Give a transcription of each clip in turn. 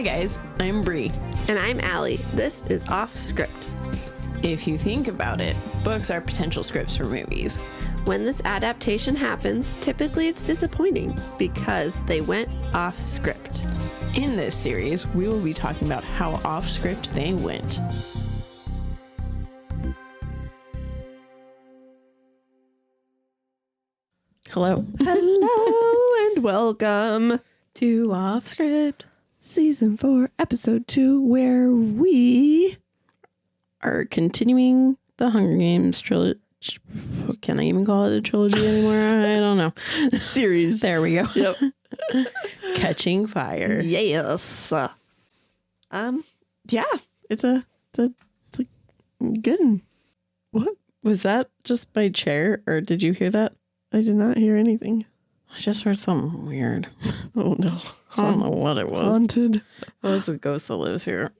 Hi guys, I'm Bri. And I'm Alli. This is Offscript. If you think about it, books are potential scripts for movies. When this adaptation happens, typically it's disappointing because they went off script. In this series, we will be talking about how off script they went. Hello. Hello and welcome To Offscript. Season 4, Episode 2, where we Are continuing the Hunger Games trilogy. Can I even call it a trilogy anymore? I don't know. series. There we go. Yep. Catching Fire. Yes. Yeah, it's a good one. What? Was that just my chair, or did you hear that? I did not hear anything. I just heard something weird. Oh no. I don't know what it was. Haunted. It was the ghost that lives here.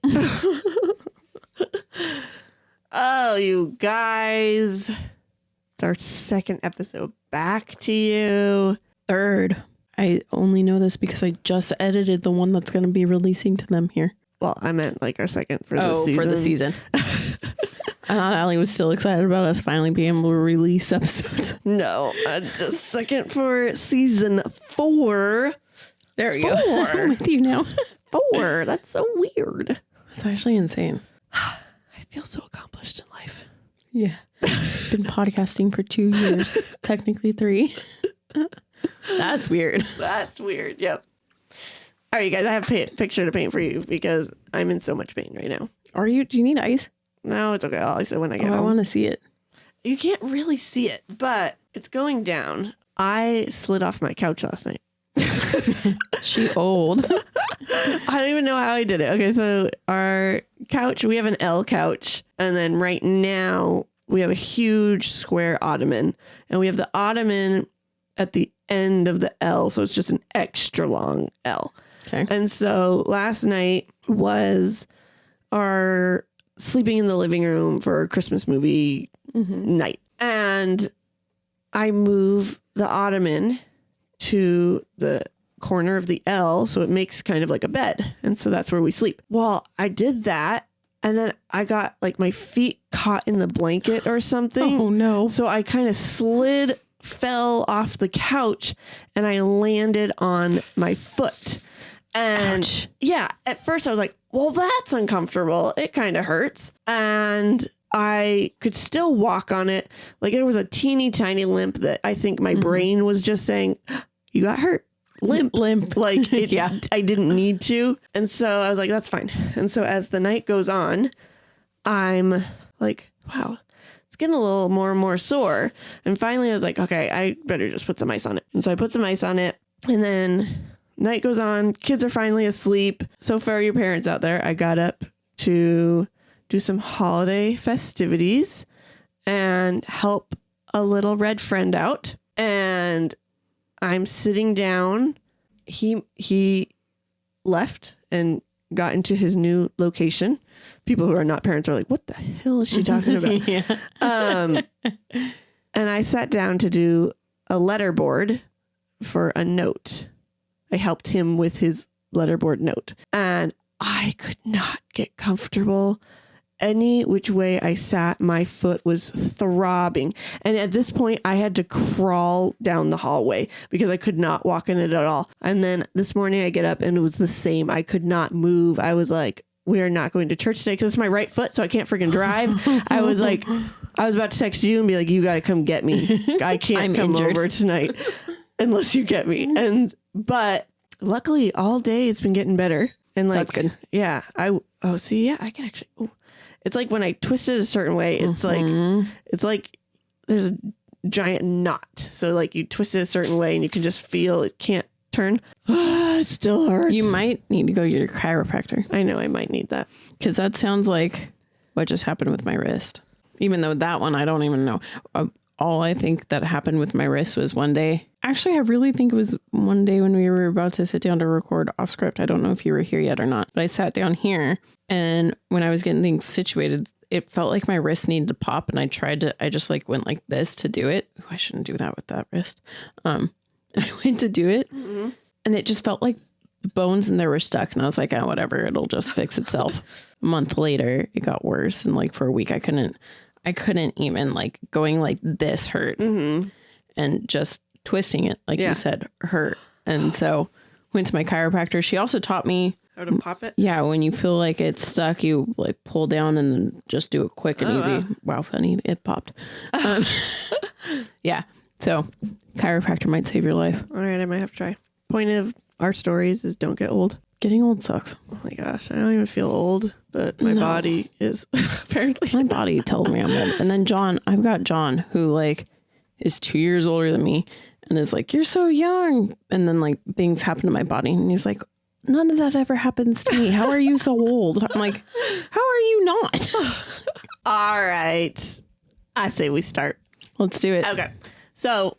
Oh, you guys. It's our second episode back to you. Third. I only know this because I just edited the one that's going to be releasing to them here. Well, I meant like our second for the season. For the season. I thought Alli was still excited about us finally being able to release episodes. No, just second for season 4. There we go. I'm with you now. 4. That's so weird. It's actually insane. I feel so accomplished in life. Yeah. Been podcasting for 2 years. Technically 3. That's weird. That's weird. Yep. All right, you guys, I have a picture to paint for you because I'm in so much pain right now. Are you? Do you need ice? No, it's okay. I'll ice it when I get home. I want to see it. You can't really see it, but it's going down. I slid off my couch last night. She old. I don't even know how I did it. Okay, so our couch, we have an L couch. And then right now we have a huge square ottoman. And we have the ottoman at the end of the L. So it's just an extra long L. Okay. And so last night was our sleeping in the living room for a Christmas movie night. And I move the ottoman to the corner of the L, so it makes kind of like a bed. And so that's where we sleep. Well, I did that, and then I got like my feet caught in the blanket or something. Oh, no. So I kind of fell off the couch, and I landed on my foot. And Ouch. Yeah, at first I was like, well, that's uncomfortable. It kind of hurts. And I could still walk on it. Like there was a teeny tiny limp that I think my brain was just saying, you got hurt. Limp. Like it, Yeah. I didn't need to. And so I was like, that's fine. And so as the night goes on, I'm like, wow, it's getting a little more and more sore. And finally I was like, okay, I better just put some ice on it. And so I put some ice on it, and then night goes on. Kids are finally asleep. So for your parents out there, I got up to do some holiday festivities and help a little red friend out. And I'm sitting down. He left and got into his new location. People who are not parents are like, what the hell is she talking about? Yeah. And I sat down to do a letterboard for a note. I helped him with his letterboard note, and I could not get comfortable. Any which way I sat, my foot was throbbing. And at this point, I had to crawl down the hallway because I could not walk in it at all. And then this morning I get up and it was the same. I could not move. I was like, we are not going to church today because it's my right foot, so I can't freaking drive. I was about to text you and be like, you got to come get me. I can't come over tonight unless you get me. But luckily all day it's been getting better. And like, that's good. Yeah. I can actually, it's like when I twist it a certain way, it's like there's a giant knot. So like you twist it a certain way and you can just feel it can't turn. It still hurts. You might need to go to your chiropractor. I know I might need that. Because that sounds like what just happened with my wrist. Even though that one, I don't even know. All I think that happened with my wrist was one day. Actually, I really think it was one day when we were about to sit down to record off script. I don't know if you were here yet or not, but I sat down here, and when I was getting things situated, it felt like my wrist needed to pop, and I just like went like this to do it. Ooh, I shouldn't do that with that wrist. I went to do it, and it just felt like bones in there were stuck, and I was like, oh, whatever, it'll just fix itself. A month later, it got worse, and like for a week, I couldn't even, like, going like this hurt, and just twisting it, like you said, hurt. And so went to my chiropractor. She also taught me how to pop it. Yeah, when you feel like it's stuck, you like pull down and then just do it quick and easy. Wow, funny, it popped. Yeah, so chiropractor might save your life. All right, I might have to try. Point of our stories is don't get old. Getting old sucks. Oh my gosh, I don't even feel old, but my body is apparently. My body tells me I'm old. And then I've got John, who like is 2 years older than me and is like, you're so young. And then like things happen to my body and he's like, none of that ever happens to me. How are you so old? I'm like, how are you not? All right. I say we start. Let's do it. Okay. So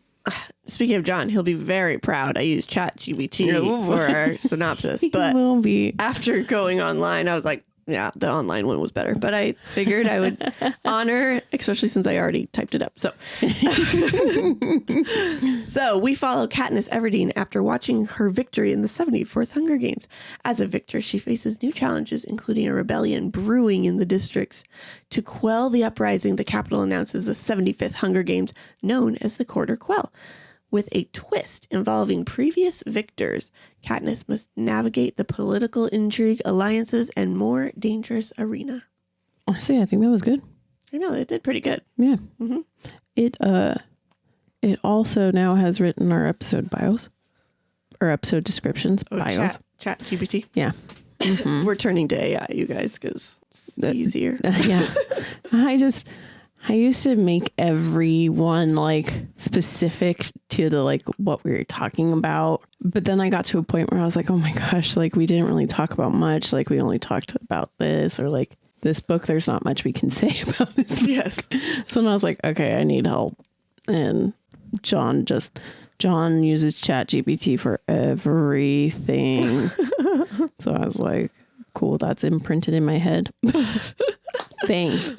speaking of John, he'll be very proud. I used ChatGPT for our synopsis, but will be. After going online, I was like, yeah, the online one was better, but I figured I would honor, especially since I already typed it up. So, so we follow Katniss Everdeen after watching her victory in the 74th Hunger Games. As a victor, she faces new challenges, including a rebellion brewing in the districts. To quell the uprising, the capital announces the 75th Hunger Games, known as the Quarter Quell. With a twist involving previous victors, Katniss must navigate the political intrigue, alliances, and more dangerous arena. Honestly, I think that was good. I know, it did pretty good. Yeah. Mm-hmm. It also now has written our episode bios, or episode descriptions, bios. Chat GPT. Yeah. Mm-hmm. We're turning to AI, you guys, because it's easier. Yeah. I used to make everyone like specific to the like what we were talking about. But then I got to a point where I was like, oh my gosh, like we didn't really talk about much. Like we only talked about this, or like this book, there's not much we can say about this book. Yes. So then I was like, okay, I need help. And John uses ChatGPT for everything. So I was like, cool, that's imprinted in my head. Thanks.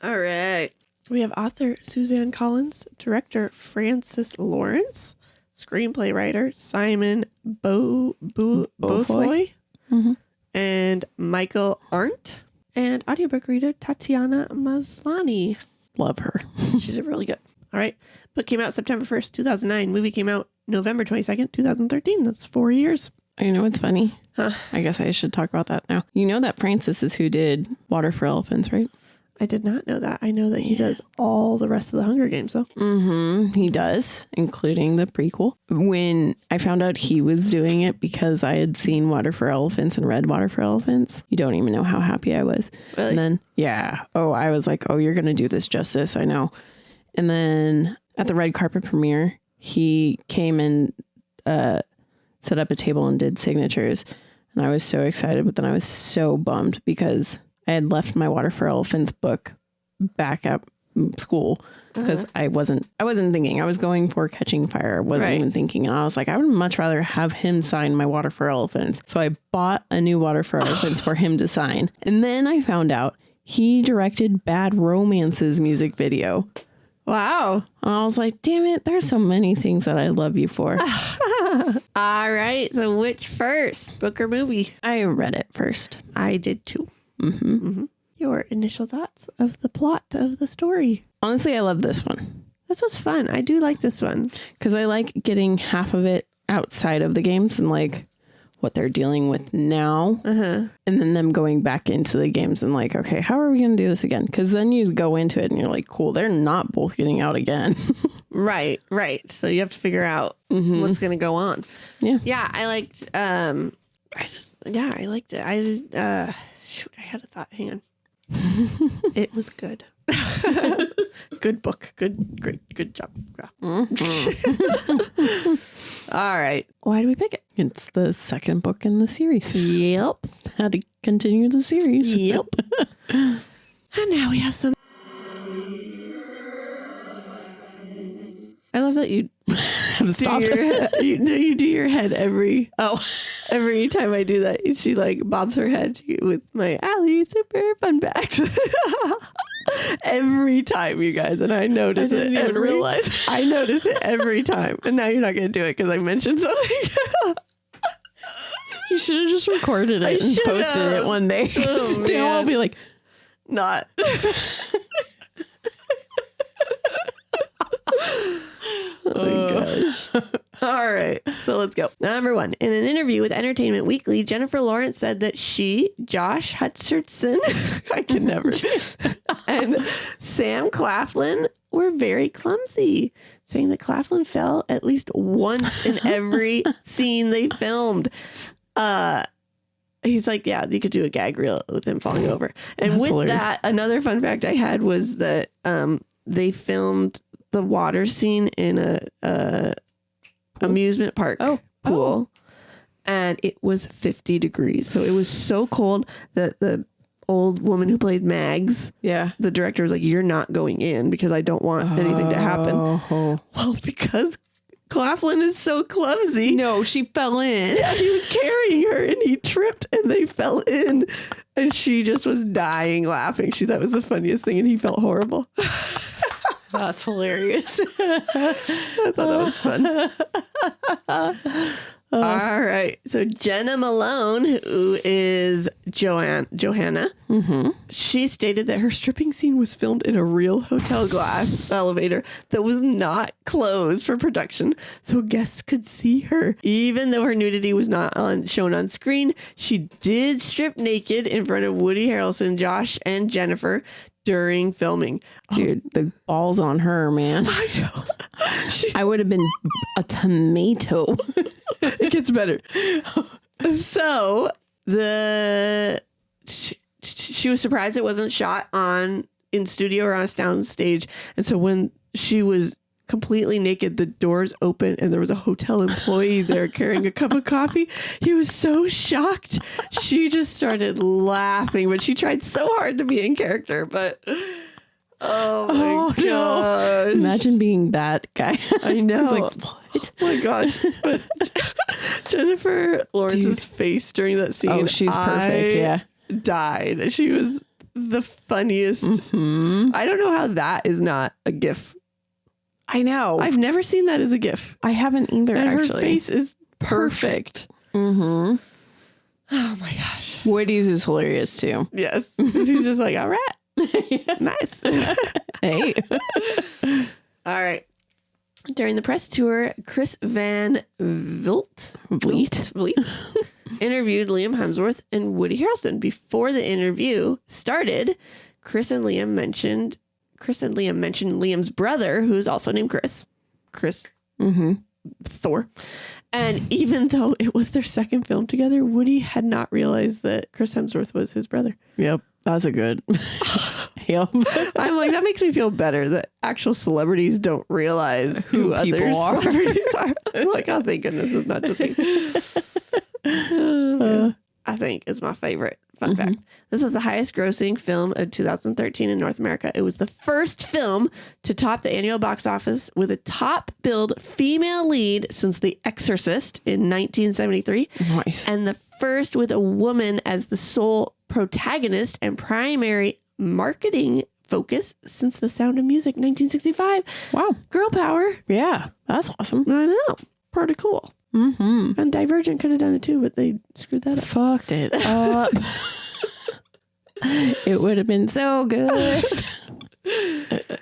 All right. We have author Suzanne Collins, director Francis Lawrence, screenplay writer Simon Beaufoy, Mm-hmm. and Michael Arndt, and audiobook reader Tatiana Maslany. Love her. She did really good. All right. Book came out September 1st, 2009. Movie came out November 22nd, 2013. That's 4 years. You know what's funny? Huh. I guess I should talk about that now. You know that Francis is who did Water for Elephants, right? I did not know that. I know that he does all the rest of the Hunger Games, though. Mm-hmm. He does, including the prequel. When I found out he was doing it because I had seen Water for Elephants and read Water for Elephants, you don't even know how happy I was. Really? And then, yeah. Oh, I was like, oh, you're going to do this justice. I know. And then at the red carpet premiere, he came and set up a table and did signatures. And I was so excited, but then I was so bummed because I had left my Water for Elephants book back at school because I wasn't thinking. I was going for Catching Fire. I wasn't even thinking. And I was like, I would much rather have him sign my Water for Elephants. So I bought a new Water for Elephants for him to sign. And then I found out he directed Bad Romance's music video. Wow. And I was like, damn it, there's so many things that I love you for. All right. So which first? Book or movie? I read it first. I did too. Mm-hmm. Mm-hmm. Your initial thoughts of the plot of the story? Honestly, I love this one. This was fun. I do like this one. Because I like getting half of it outside of the games and like what they're dealing with now. Uh-huh. And then them going back into the games and like, okay, how are we going to do this again? Because then you go into it and you're like, cool, they're not both getting out again. Right. So you have to figure out what's going to go on. Yeah. Yeah. I liked, I liked it. I had a thought. Hang on. It was good. Good book. Good job. Mm-hmm. All right. Why do we pick it? It's the second book in the series. Yep. Had to continue the series. Yep. And now we have some. I love that you Stopped. you do your head every Every time I do that. She like bobs her head with my Alli super fun bags. Every time, you guys, and I notice I didn't even realize. I notice it every time, and now you're not gonna do it because I mentioned something. You should have just recorded it and posted it one day. Oh, They'll all be like, not. Oh my gosh. All right. So let's go. Number 1. In an interview with Entertainment Weekly, Jennifer Lawrence said that she, Josh Hutcherson, I can never, and Sam Claflin were very clumsy, saying that Claflin fell at least once in every scene they filmed. He's like, yeah, you could do a gag reel with him falling over. And with hilarious. That, another fun fact I had was that they filmed the water scene in a amusement park pool, and it was 50 degrees. So it was so cold that the old woman who played Mags, the director was like, "You're not going in because I don't want anything to happen." Well, because Claflin is so clumsy. No, she fell in. Yeah, he was carrying her and he tripped and they fell in, and she just was dying laughing. She thought it was the funniest thing, and he felt horrible. That's hilarious. I thought that was fun. All right. So Jenna Malone, who is Johanna, she stated that her stripping scene was filmed in a real hotel glass elevator that was not closed for production, so guests could see her. Even though her nudity was not shown on screen, she did strip naked in front of Woody Harrelson, Josh, and Jennifer during filming. Dude, the balls on her, man. I know. I would have been a tomato. It gets better. So she was surprised it wasn't shot in studio or on a sound stage. And so when she was completely naked, the doors opened and there was a hotel employee there carrying a cup of coffee. He was so shocked. She just started laughing, but she tried so hard to be in character. But oh my gosh. No. Imagine being that guy. I know. Like, what? Oh my gosh. But Jennifer Lawrence's face during that scene. Oh, she's perfect. Yeah. Died. She was the funniest. I don't know how that is not a GIF. I know. I've never seen that as a GIF. I haven't either, and actually. Her face is perfect. Oh my gosh. Woody's is hilarious too. Yes. He's just like, all right. Nice. Hey. All right. During the press tour, Chris Van Vliet interviewed Liam Hemsworth and Woody Harrelson. Before the interview started, Chris and Liam mentioned Liam's brother, who's also named Chris Thor. And even though it was their second film together, Woody had not realized that Chris Hemsworth was his brother. Yep. That's a good. Yep. I'm like, that makes me feel better that actual celebrities don't realize who other celebrities are. I'm like, oh, thank goodness it's not just me. I think is my favorite. Fun fact. This is the highest grossing film of 2013 in North America. It was the first film to top the annual box office with a top billed female lead since The Exorcist in 1973. Nice. And the first with a woman as the sole protagonist and primary marketing focus since The Sound of Music 1965. Wow. Girl power. Yeah. That's awesome. I know. Pretty cool. And Divergent could have done it too, but they screwed that up. Fucked it up. It would have been so good.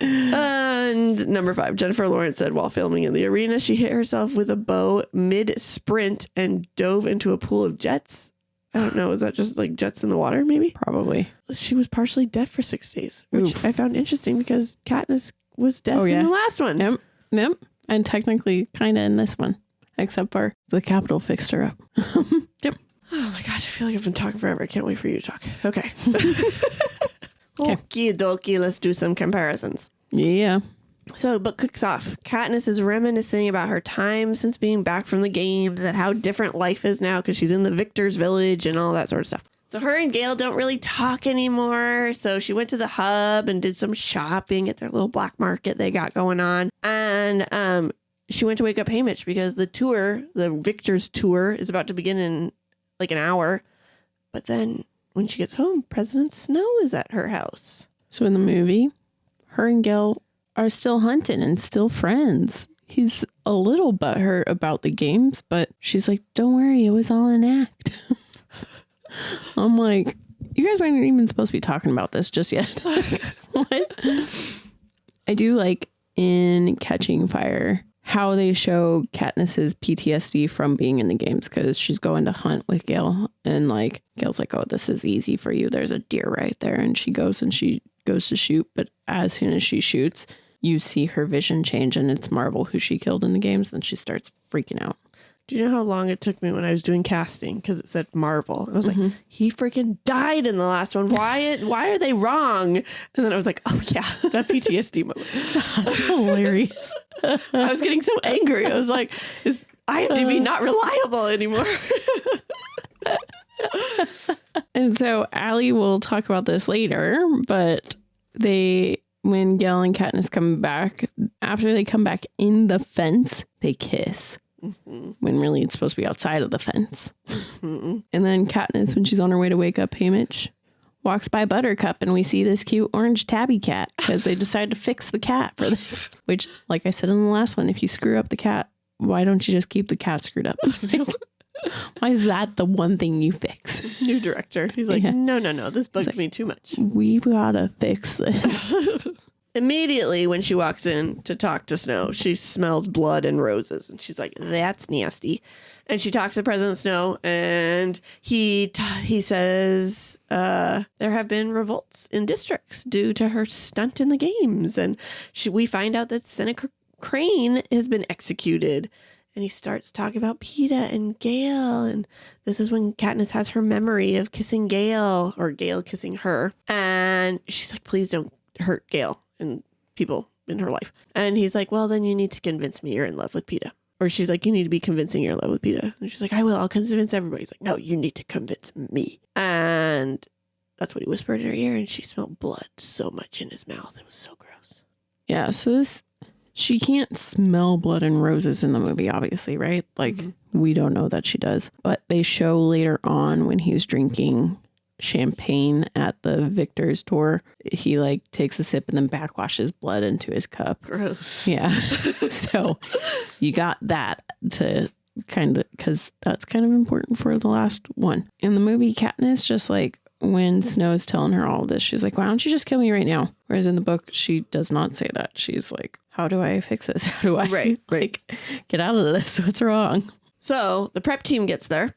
And number 5, Jennifer Lawrence said while filming in the arena, she hit herself with a bow mid-sprint and dove into a pool of jets. I don't know. Is that just like jets in the water, maybe? Probably. She was partially deaf for 6 days, which I found interesting because Katniss was deaf in the last one. Yep. And technically kind of in this one. Except for the Capitol fixed her up. Yep. Oh my gosh, I feel like I've been talking forever. I can't wait for you to talk. Okay. Okie dokie, let's do some comparisons. Yeah. So, book kicks off. Katniss is reminiscing about her time since being back from the games and how different life is now because she's in the Victor's Village and all that sort of stuff. So her and Gale don't really talk anymore. So she went to the hub and did some shopping at their little black market they got going on. And she went to wake up Haymitch because the Victor's tour is about to begin in like an hour. But then when she gets home, President Snow is at her house. So in the movie, her and Gale are still hunting and still friends. he's a little butthurt about the games, but she's like, don't worry, it was all an act. I'm like, you guys aren't even supposed to be talking about this just yet. What? I do like in Catching Fire how they show Katniss's PTSD from being in the games, because she's going to hunt with Gale, and like Gale's like, oh, this is easy for you. There's a deer right there. And she goes to shoot. But as soon as she shoots, you see her vision change, and it's Marvel who she killed in the games. And she starts freaking out. Do you know how long it took me when I was doing casting? Because it said Marvel. And I was like, he freaking died in the last one. Why are they wrong? And then I was like, oh yeah, that PTSD moment. That's hilarious. I was getting so angry. I was like, is IMDb not reliable anymore? And so Allie will talk about this later, but when Gale and Katniss come back, after they come back in the fence, they kiss. When really it's supposed to be outside of the fence. And then Katniss, when she's on her way to wake up Haymitch, walks by Buttercup, and we see this cute orange tabby cat, because they decided to fix the cat for this. Which, like I said in the last one, if you screw up the cat, why don't you just keep the cat screwed up? Why is that the one thing you fix? New director. He's like, no, this bugs me too much. We've got to fix this. Immediately when she walks in to talk to Snow, she smells blood and roses, and she's like, that's nasty. And she talks to President Snow, and he says there have been revolts in districts due to her stunt in the games. And we find out that Seneca Crane has been executed. And he starts talking about Peeta and Gale. And this is when Katniss has her memory of kissing Gale, or Gale kissing her. And she's like, please don't hurt Gale and people in her life. And he's like, well, then you need to convince me you're in love with Peeta. Or she's like, you need to be convincing you're in love with Peeta. And she's like, I will. I'll convince everybody. He's like, no, you need to convince me. And that's what he whispered in her ear. And she smelled blood so much in his mouth. It was so gross. Yeah, so she can't smell blood and roses in the movie, obviously, right? Like, we don't know that she does. But they show later on when he's drinking champagne at the Victor's door, he like takes a sip and then backwashes blood into his cup. Gross. Yeah. So you got that to kind of, because that's kind of important for the last one. In the movie, Katniss, just like when Snow's telling her all this, she's like, why don't you just kill me right now? Whereas in the book, she does not say that. She's like, how do I fix this? How do I like get out of this? What's wrong? So the prep team gets there,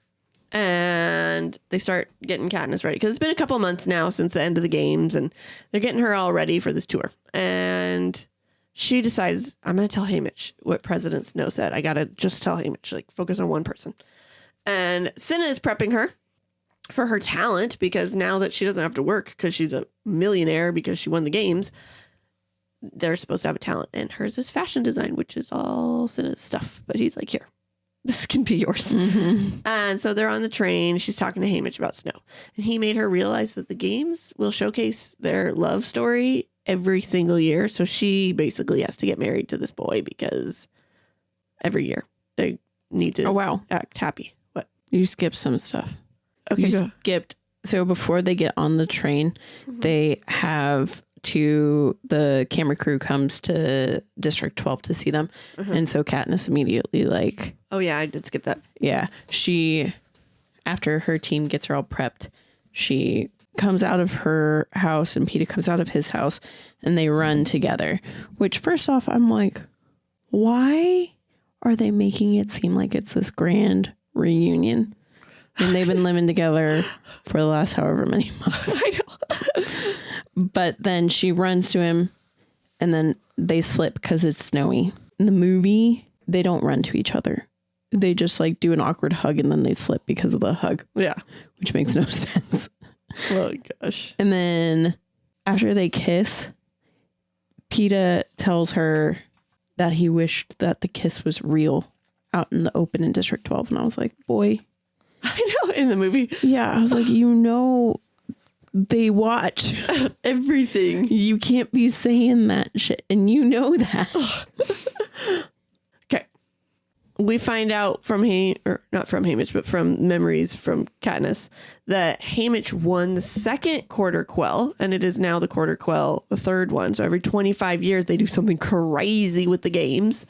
and they start getting Katniss ready, because it's been a couple months now since the end of the games, and they're getting her all ready for this tour. And she decides, I'm going to tell Haymitch what President Snow said. I got to just tell Haymitch, like, focus on one person. And Cinna is prepping her for her talent, because now that she doesn't have to work because she's a millionaire because she won the games, they're supposed to have a talent. And hers is fashion design, which is all Cinna's stuff. But he's like, here, this can be yours. And so they're on the train. She's talking to Haymitch about Snow. And he made her realize that the games will showcase their love story every single year. So she basically has to get married to this boy, because every year they need to act happy. What? You skipped some stuff. Okay, you skipped. So before they get on the train, they have the camera crew comes to District 12 to see them. And so Katniss immediately like, oh yeah, I did skip that. Yeah. She, after her team gets her all prepped, she comes out of her house and Peeta comes out of his house, and they run together, which first off, I'm like, why are they making it seem like it's this grand reunion? And they've been living together for the last however many months. I know. But then she runs to him, and then they slip because it's snowy. In the movie, they don't run to each other. They just like do an awkward hug, and then they slip because of the hug. Yeah. Which makes no sense. Oh gosh. And then after they kiss, Peeta tells her that he wished that the kiss was real out in the open in District 12. And I was like, boy. I know, in the movie. Yeah, I was like, they watch everything. You can't be saying that shit, and you know that. Okay. We find out from not from Haymitch, but from memories from Katniss, that Haymitch won the second Quarter Quell, and it is now the Quarter Quell, the third one. So every 25 years, they do something crazy with the games.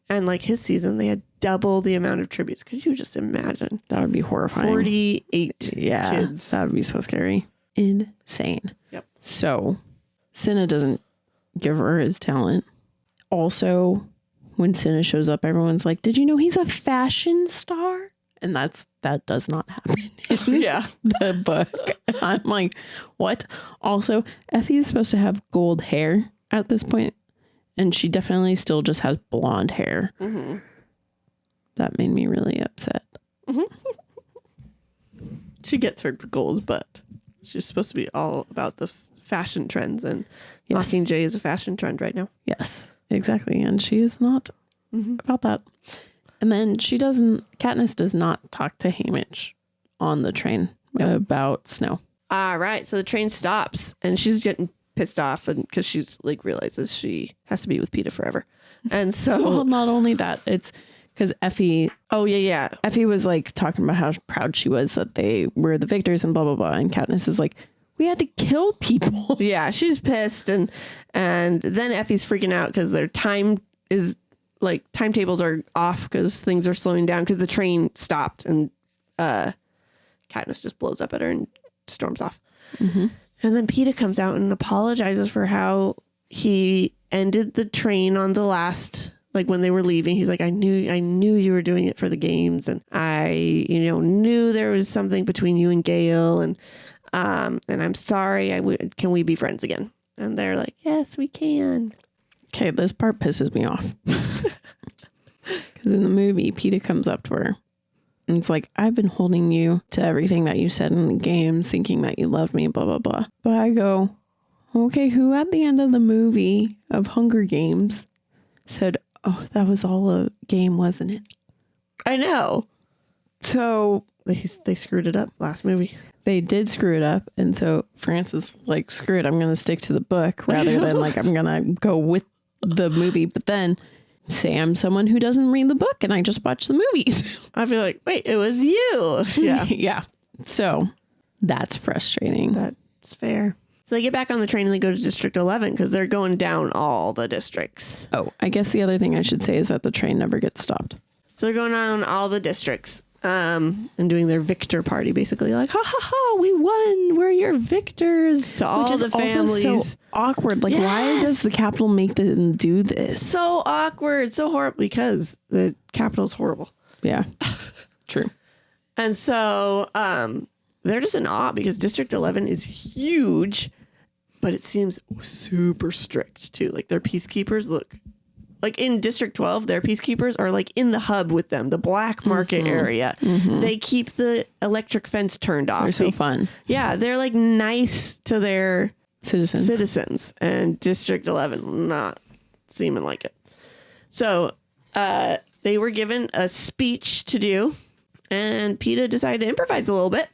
And like his season, they had double the amount of tributes. Could you just imagine? That would be horrifying. 48 kids. That would be so scary. Insane. Yep. So Cinna doesn't give her his talent. Also, when Cinna shows up, everyone's like, did you know he's a fashion star? And that does not happen in the book. I'm like, what? Also, Effie is supposed to have gold hair at this point, and she definitely still just has blonde hair. Mm-hmm. That made me really upset. Mm-hmm. She gets her gold, but she's supposed to be all about the fashion trends, and Mockingjay is a fashion trend right now. Yes, exactly. And she is not about that. And then Katniss does not talk to Haymitch on the train about Snow. All right. So the train stops and she's getting pissed off because she's like realizes she has to be with Peeta forever. And so. Well, not only that, it's because Effie. Oh, yeah. Effie was like talking about how proud she was that they were the victors and blah, blah, blah. And Katniss is like, we had to kill people. Yeah. She's pissed. And then Effie's freaking out because their time is. Like timetables are off because things are slowing down because the train stopped and Katniss just blows up at her and storms off. Mm-hmm. And then Peeta comes out and apologizes for how he ended the train on the last, like when they were leaving. He's like, I knew you were doing it for the games, and I knew there was something between you and Gale, and I'm sorry. Can we be friends again? And they're like, yes, we can. Okay, this part pisses me off. Because in the movie, Peeta comes up to her and it's like, I've been holding you to everything that you said in the games, thinking that you loved me, blah, blah, blah. But I go, okay, who at the end of the movie of Hunger Games said, oh, that was all a game, wasn't it? I know. So they screwed it up last movie. They did screw it up. And so Francis like, screw it, I'm going to stick to the book rather than like, I'm going to go with the movie. But then say I'm someone who doesn't read the book and I just watch the movies. I'd be like, wait, it was you. Yeah. Yeah. So that's frustrating. That's fair. So they get back on the train and they go to District 11 because they're going down all the districts. Oh, I guess the other thing I should say is that the train never gets stopped. So they're going down all the districts and doing their victor party, basically like, ha ha ha, we won. We're your victors to all the families. Also so awkward. Like, why does the Capitol make them do this? So awkward, so horrible, because the Capitol's horrible. Yeah, true. And so they're just in awe because District 11 is huge, but it seems super strict too. Like their peacekeepers look like in District 12, their peacekeepers are like in the hub with them, the black market area. Mm-hmm. They keep the electric fence turned off. They're so fun. Yeah, they're like nice to their citizens. And District 11 not seeming like it. So they were given a speech to do, and Peeta decided to improvise a little bit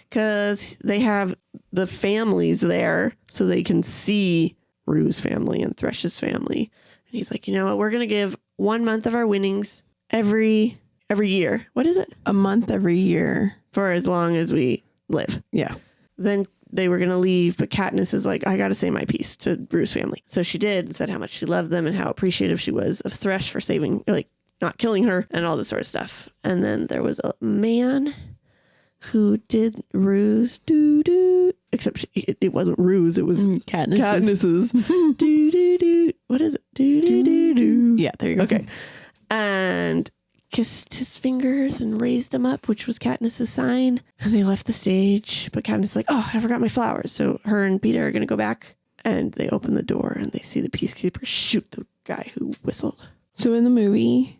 because they have the families there so they can see Rue's family and Thresh's family. And he's like, you know what? We're going to give 1 month of our winnings every year. What is it? A month every year. For as long as we live. Yeah. Then they were going to leave, but Katniss is like, I got to say my piece to Rue's family. So she did and said how much she loved them and how appreciative she was of Thresh for saving, like, not killing her and all this sort of stuff. And then there was a man who did Rue's doo-doo. Except it wasn't Rue's, it was Katniss's. Doo-doo-doo. What is it? Doo-doo-doo-doo. Yeah, there you go. Okay. And kissed his fingers and raised him up, which was Katniss's sign. And they left the stage. But Katniss is like, oh, I forgot my flowers. So her and Peeta are going to go back. And they open the door and they see the peacekeeper shoot the guy who whistled. So in the movie...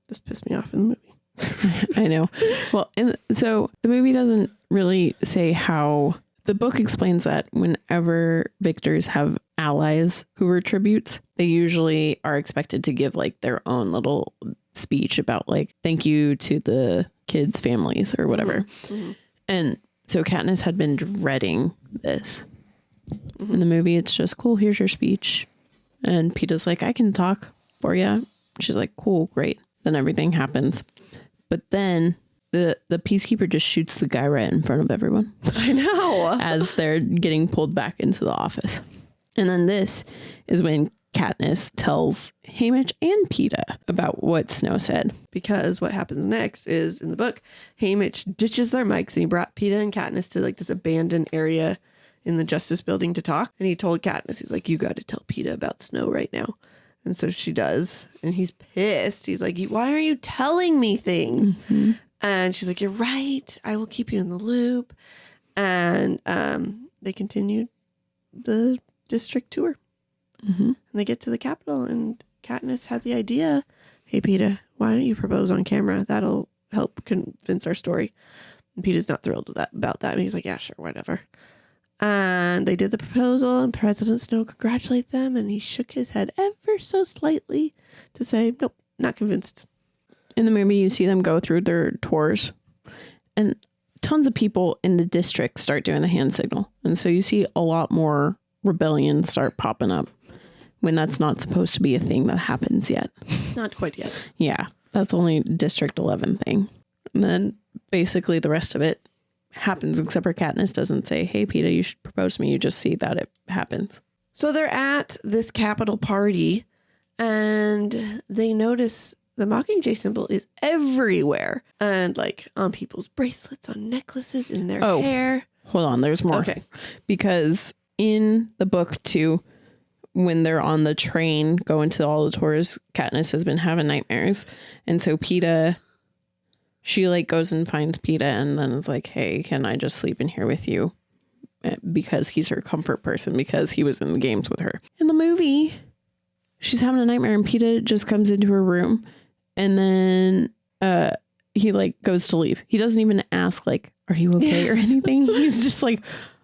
This pissed me off in the movie. I know. Well, so the movie doesn't really say how... The book explains that whenever victors have allies who are tributes, they usually are expected to give like their own little speech about like, thank you to the kids' families or whatever. Mm-hmm. And so Katniss had been dreading this. Mm-hmm. In the movie, it's just, cool, here's your speech. And Peeta's like, I can talk for you. She's like, cool, great. Then everything happens. But then the peacekeeper just shoots the guy right in front of everyone. I know. As they're getting pulled back into the office. And then this is when Katniss tells Haymitch and Peeta about what Snow said. Because what happens next is in the book, Haymitch ditches their mics and he brought Peeta and Katniss to like this abandoned area in the Justice Building to talk. And he told Katniss, he's like, you got to tell Peeta about Snow right now. And so she does. And he's pissed. He's like, why aren't you telling me things? Mm-hmm. And she's like, you're right. I will keep you in the loop. And they continued the district tour. Mm-hmm. And they get to the Capitol, and Katniss had the idea, hey, Peeta, why don't you propose on camera? That'll help convince our story. And Peeta's not thrilled with about that. And he's like, yeah, sure, whatever. And they did the proposal, and President Snow congratulated them, and he shook his head ever so slightly to say, nope, not convinced. In the movie, you see them go through their tours, and tons of people in the district start doing the hand signal. And so you see a lot more rebellions start popping up when that's not supposed to be a thing that happens yet. Not quite yet. Yeah, that's only District 11 thing. And then basically the rest of it happens, except for Katniss doesn't say, hey, Peeta, you should propose to me. You just see that it happens. So they're at this Capitol party, and they notice the Mockingjay symbol is everywhere. And like on people's bracelets, on necklaces, in their hair. Hold on, there's more. Okay. Because in the book too, when they're on the train going to all the tours, Katniss has been having nightmares. And so Peeta, she like goes and finds Peeta and then is like, hey, can I just sleep in here with you? Because he's her comfort person, because he was in the games with her. In the movie, she's having a nightmare and Peeta just comes into her room and then he like goes to leave. He doesn't even ask like, are you okay or anything? He's just like,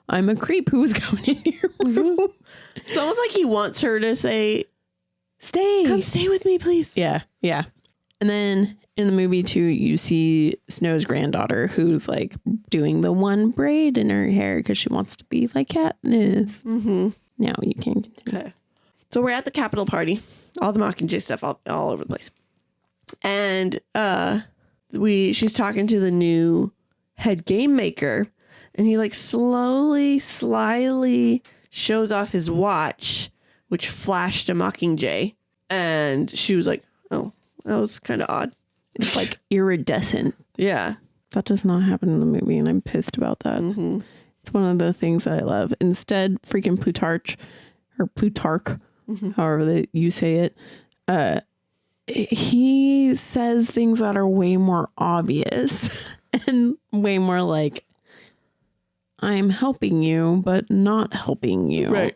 I'm a creep who was coming in your room. It's almost like he wants her to say, stay. Come stay with me, please. Yeah, yeah. And then in the movie, too, you see Snow's granddaughter who's like doing the one braid in her hair because she wants to be like Katniss. Mm-hmm. Now you can continue. Okay. So we're at the Capitol party. All the Mockingjay stuff all over the place. And she's talking to the new head game maker. And he like slowly, slyly shows off his watch, which flashed a Mockingjay. And she was like, oh, that was kind of odd. It's like iridescent. Yeah. That does not happen in the movie, and I'm pissed about that. Mm-hmm. It's one of the things that I love. Instead, freaking Plutarch, mm-hmm. however you say it, he says things that are way more obvious and way more like, I'm helping you, but not helping you. Right.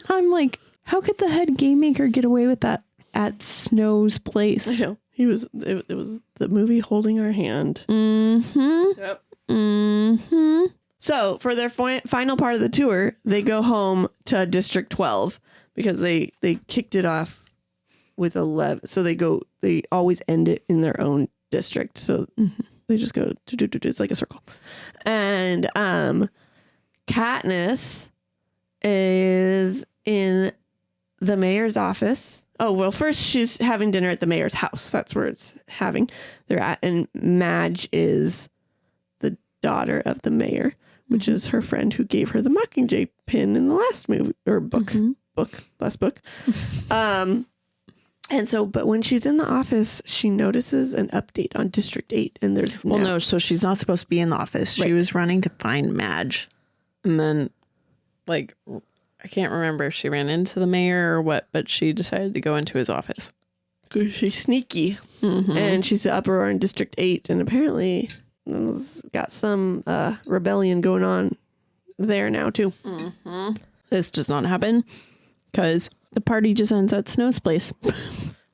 I'm like, how could the head game maker get away with that at Snow's place? I know. It was the movie Holding Our Hand. Mm-hmm. Yep. Mm-hmm. So for their final part of the tour, they go home to District 12 because they kicked it off with 11. So they always end it in their own district. So mm-hmm. They just go, it's like a circle. And Katniss is in the mayor's office. Oh, well, first she's having dinner at the mayor's house. That's where they're at. And Madge is the daughter of the mayor, which mm-hmm. is her friend who gave her the Mockingjay pin in the last movie or book. Mm-hmm. Last book. And so, but when she's in the office, she notices an update on District 8 and there's no, so she's not supposed to be in the office. Right. She was running to find Madge. And then, like, I can't remember if she ran into the mayor or what, but she decided to go into his office. She's sneaky. Mm-hmm. And she's the uproar in District 8. And apparently, got some rebellion going on there now, too. Mm-hmm. This does not happen because the party just ends at Snow's place.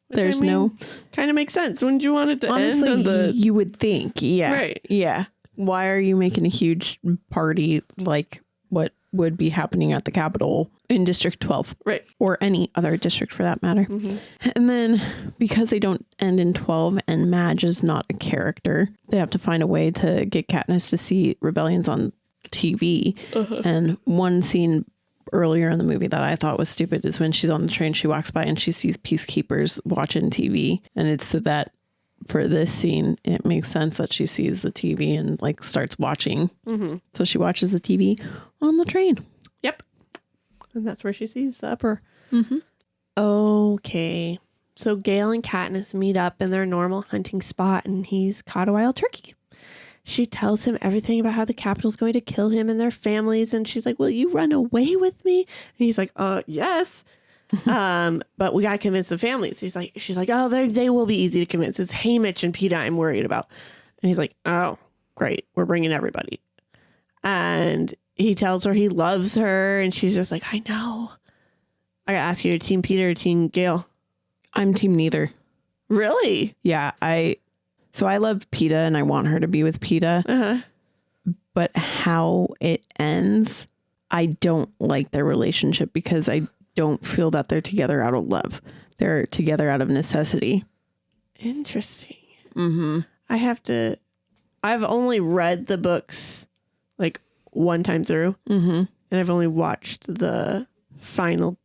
There's no... Kind of makes sense. Wouldn't you want it to honestly, end on the... You would think, yeah. Right. Yeah. Why are you making a huge party like what would be happening at the Capitol in District 12? Right. Or any other district for that matter. Mm-hmm. And then because they don't end in 12 and Madge is not a character, they have to find a way to get Katniss to see rebellions on TV. Uh-huh. And one scene earlier in the movie that I thought was stupid is when she's on the train, she walks by and she sees peacekeepers watching TV. And it's so that for this scene, it makes sense that she sees the TV and like starts watching. Mm-hmm. So she watches the TV on the train. Yep. And that's where she sees the upper. Mm-hmm. Okay. So Gale and Katniss meet up in their normal hunting spot, and he's caught a wild turkey. She tells him everything about how the Capitol's going to kill him and their families. And she's like, will you run away with me? And he's like, yes. But we got to convince the families. She's like, oh, they will be easy to convince. It's Haymitch and Peeta I'm worried about. And he's like, oh, great. We're bringing everybody. And he tells her he loves her. And she's just like, I know. I got to ask you, Team Peeta or Team Gale? I'm team neither. Really? Yeah. So I love Peeta and I want her to be with Peeta. Uh-huh. But how it ends, I don't like their relationship because I don't feel that they're together out of love. They're together out of necessity. Interesting. Mm-hmm. I've only read the books like one time through. Mm-hmm. And I've only watched the final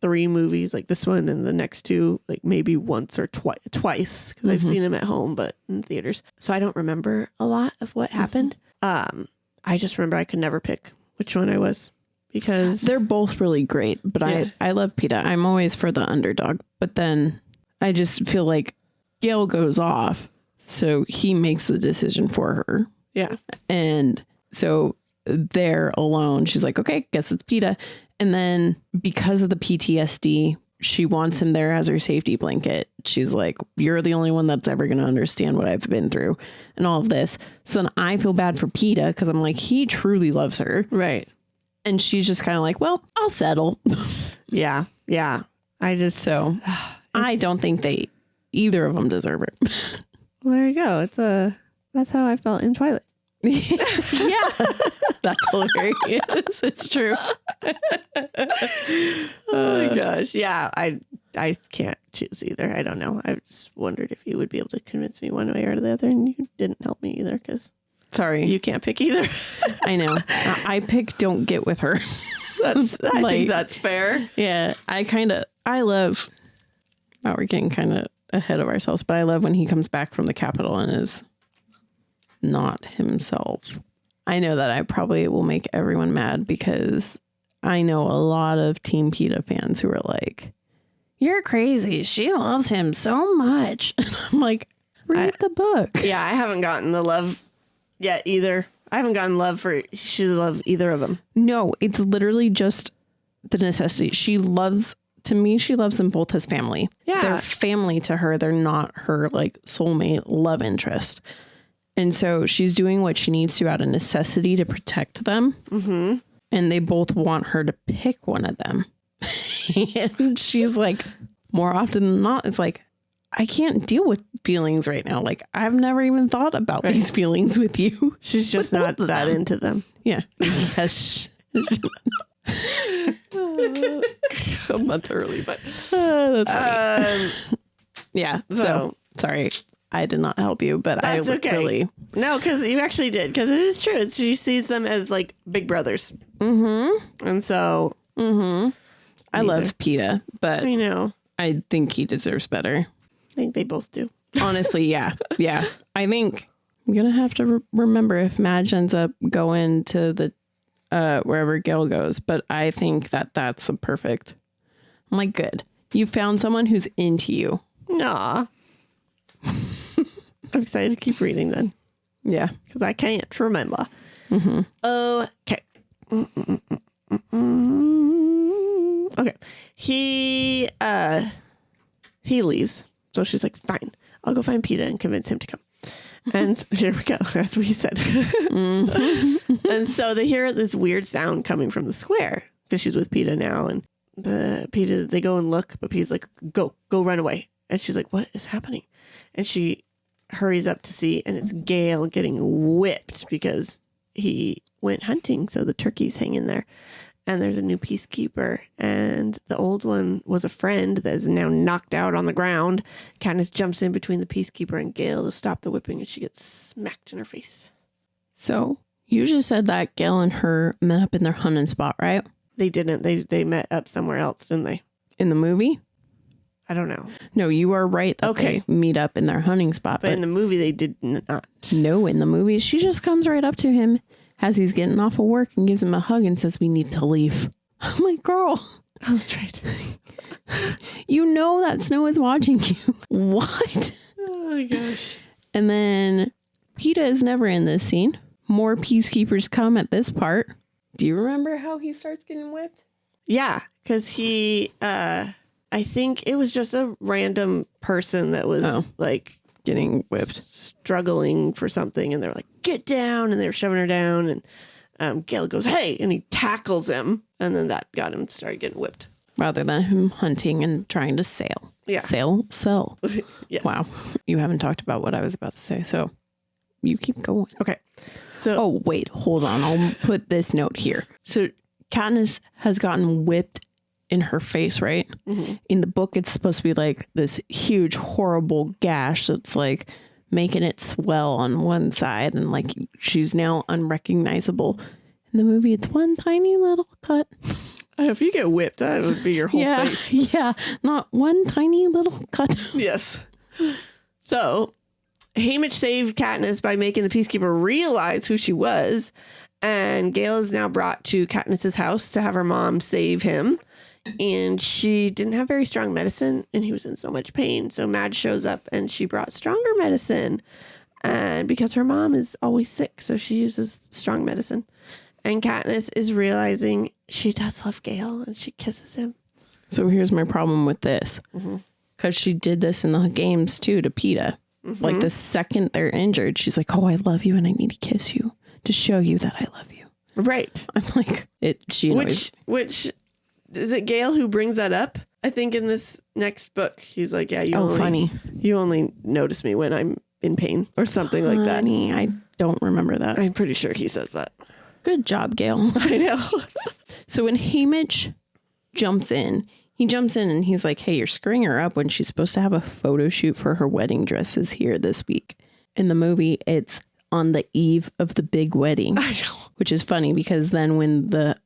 3 movies, like this one and the next 2, like maybe once or twice, because I've seen them at home, but in theaters. So I don't remember a lot of what happened. I just remember I could never pick which one I was because they're both really great, but yeah. I love Peeta. I'm always for the underdog, but then I just feel like Gale goes off, so he makes the decision for her. Yeah. And so they're alone. She's like, okay, guess it's Peeta. And then because of the PTSD, she wants him there as her safety blanket. She's like, you're the only one that's ever going to understand what I've been through and all of this. So then I feel bad for Peeta because I'm like, he truly loves her. Right. And she's just kind of like, well, I'll settle. Yeah. Yeah. I don't think either of them deserve it. Well, there you go. That's how I felt in Twilight. Yeah, that's hilarious. It's true. Oh my gosh. Yeah. I can't choose either. I don't know. I just wondered if you would be able to convince me one way or the other, and you didn't help me either because sorry, you can't pick either. I know. I pick don't get with her. I think that's fair. Yeah. We're getting kind of ahead of ourselves, but I love when he comes back from the Capitol and is not himself. I know that I probably will make everyone mad because I know a lot of Team Peeta fans who are like, you're crazy. She loves him so much. And I'm like, read the book. Yeah, I haven't gotten the love yet either. I haven't gotten love for she love either of them. No, it's literally just the necessity. She loves them both as family. Yeah. They're family to her. They're not her like soulmate love interest. And so she's doing what she needs to out of necessity to protect them. Mm-hmm. And they both want her to pick one of them. And she's like, more often than not, it's like, I can't deal with feelings right now. Like, I've never even thought about these feelings with you. She's just not that into them. Yeah. Yes. A month early, but that's funny. Yeah. So sorry. I did not help you, but that's I okay. Really... No, because you actually did. Because it is true. She sees them as like big brothers. Mm-hmm. And so... Mm-hmm. I love Peeta, but I know. I think he deserves better. I think they both do. Honestly, yeah. Yeah. I think I'm going to have to remember if Madge ends up going to the wherever Gale goes. But I think that's a perfect... I'm like, good. You found someone who's into you. Aw. I'm excited to keep reading then. Yeah. Because I can't remember. Mm-hmm. Okay. Okay. He leaves. So she's like, fine. I'll go find Peeta and convince him to come. And here we go. That's what he said. Mm-hmm. And so they hear this weird sound coming from the square because she's with Peeta now. And Peeta, they go and look, but Peeta's like, go run away. And she's like, what is happening? And she hurries up to see, and it's Gale getting whipped because he went hunting. So the turkey's hanging there. And there's a new peacekeeper. And the old one was a friend that is now knocked out on the ground. Katniss jumps in between the peacekeeper and Gale to stop the whipping, and she gets smacked in her face. So you just said that Gale and her met up in their hunting spot, right? They didn't. They met up somewhere else, didn't they? In the movie? I don't know. No, you are right that they meet up in their hunting spot. But in the movie, they did not. No, in the movie, she just comes right up to him as he's getting off of work and gives him a hug and says, we need to leave. I'm like, girl. Oh, that's right. You know that Snow is watching you. What? Oh my gosh. And then PETA is never in this scene. More peacekeepers come at this part. Do you remember how he starts getting whipped? Yeah, because he, I think it was just a random person that was like Getting whipped. Struggling for something. And they're like, get down. And they're shoving her down. And Gale goes, hey. And he tackles him. And then that got him started getting whipped. Rather than him hunting and trying to sail. Yeah. Sell. Yes. Wow. You haven't talked about what I was about to say. So you keep going. Okay. So. Oh, wait. Hold on. I'll put this note here. So Katniss has gotten whipped in her face, right? Mm-hmm. In the book, it's supposed to be like this huge, horrible gash that's like making it swell on one side. And like she's now unrecognizable. In the movie, it's one tiny little cut. If you get whipped, that would be your whole face. Yeah, not one tiny little cut. Yes. So, Haymitch saved Katniss by making the Peacekeeper realize who she was. And Gale is now brought to Katniss's house to have her mom save him. And she didn't have very strong medicine, and he was in so much pain. So Madge shows up, and she brought stronger medicine. And because her mom is always sick, so she uses strong medicine. And Katniss is realizing she does love Gale, and she kisses him. So here's my problem with this. Because she did this in the games, too, to PETA. Mm-hmm. Like the second they're injured, she's like, oh, I love you, and I need to kiss you to show you that I love you. Right. I'm like, Which is it Gale who brings that up? I think in this next book, he's like, yeah, you only notice me when I'm in pain or something like that. I don't remember that. I'm pretty sure he says that. Good job, Gale. I know. So when Haymitch jumps in and he's like, hey, you're screwing her up when she's supposed to have a photo shoot for her wedding dresses here this week. In the movie, it's on the eve of the big wedding. I know. Which is funny because then when the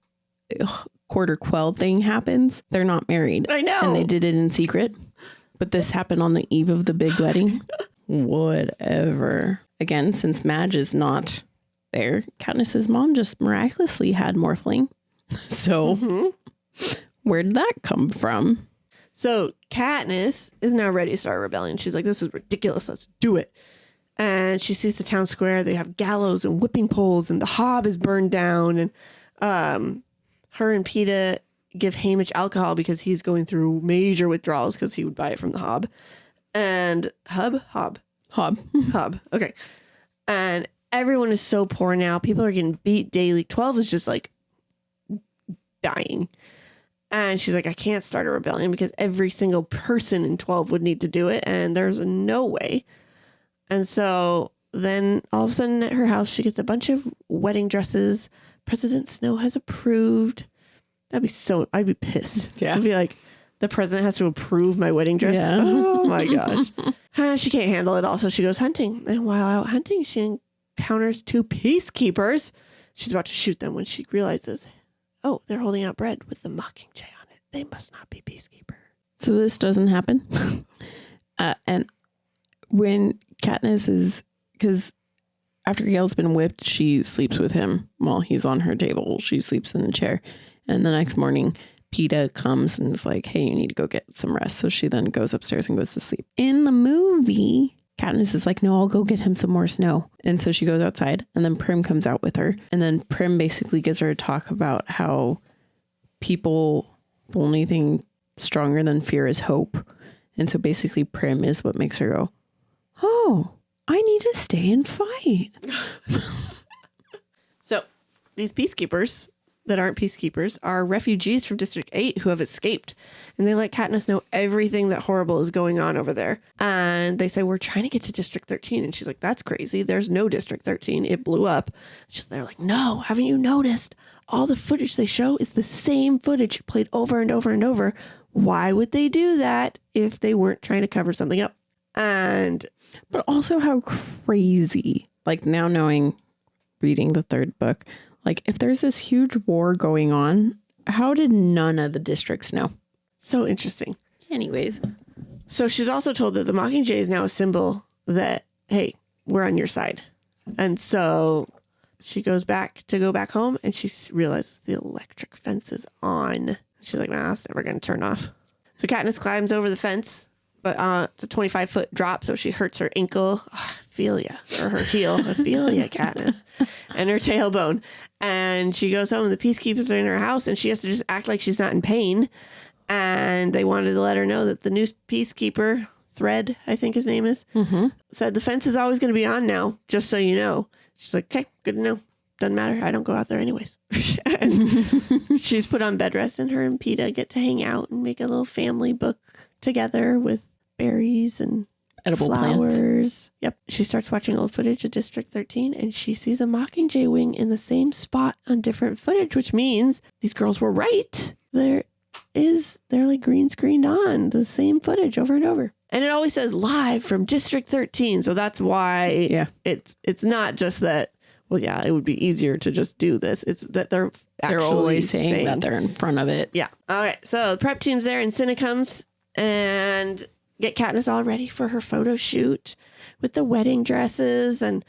quarter quell thing happens, they're not married. I know. And they did it in secret. But this happened on the eve of the big wedding. Whatever. Again, since Madge is not there, Katniss's mom just miraculously had Morphling. So where did that come from? So Katniss is now ready to start a rebellion. She's like, this is ridiculous. Let's do it. And she sees the town square. They have gallows and whipping poles, and the hob is burned down. And her and PETA give Haymitch alcohol because he's going through major withdrawals because he would buy it from the hob. And hob. Okay. And everyone is so poor now. People are getting beat daily. 12 is just like dying. And she's like, I can't start a rebellion because every single person in 12 would need to do it. And there's no way. And so then all of a sudden at her house, she gets a bunch of wedding dresses. President Snow has approved. I'd be pissed. Yeah. I'd be like, the president has to approve my wedding dress. Yeah. Oh my gosh. She can't handle it. Also, she goes hunting. And while out hunting, she encounters two peacekeepers. She's about to shoot them when she realizes, oh, they're holding out bread with the Mockingjay on it. They must not be peacekeeper. So this doesn't happen. And when Katniss is, because after Gale's been whipped, she sleeps with him while he's on her table. She sleeps in the chair. And the next morning, PETA comes and is like, hey, you need to go get some rest. So she then goes upstairs and goes to sleep. In the movie, Katniss is like, no, I'll go get him some more snow. And so she goes outside, and then Prim comes out with her. And then Prim basically gives her a talk about how the only thing stronger than fear is hope. And so basically Prim is what makes her go, oh, I need to stay and fight. So these peacekeepers that aren't peacekeepers are refugees from District 8 who have escaped. And they let Katniss know everything that horrible is going on over there. And they say, we're trying to get to District 13. And she's like, that's crazy. There's no District 13. It blew up. They're like, no, haven't you noticed? All the footage they show is the same footage played over and over and over. Why would they do that if they weren't trying to cover something up? But also how crazy, like now reading the third book, like if there's this huge war going on, how did none of the districts know? So interesting. Anyways. So she's also told that the Mockingjay is now a symbol that, hey, we're on your side. And so she goes back home and she realizes the electric fence is on. She's like, nah, it's never going to turn off. So Katniss climbs over the fence, but it's a 25-foot drop, so she hurts her ankle. Oh, Ophelia, or her heel. Ophelia, Katniss. And her tailbone. And she goes home, and the peacekeepers are in her house, and she has to just act like she's not in pain. And they wanted to let her know that the new peacekeeper, Thread, I think his name is, said the fence is always going to be on now, just so you know. She's like, okay, good to know. Doesn't matter. I don't go out there anyways. And she's put on bed rest, and her and Peeta get to hang out and make a little family book together with berries and edible flowers. Plants. Yep. She starts watching old footage of District 13, and she sees a Mockingjay wing in the same spot on different footage, which means these girls were right. They're like green screened on the same footage over and over. And it always says live from District 13. So that's why it's not just that, well, yeah, it would be easier to just do this. It's that they're always saying that they're in front of it. Yeah. All right. So the prep team's there, and Cinna comes and get Katniss all ready for her photo shoot with the wedding dresses. And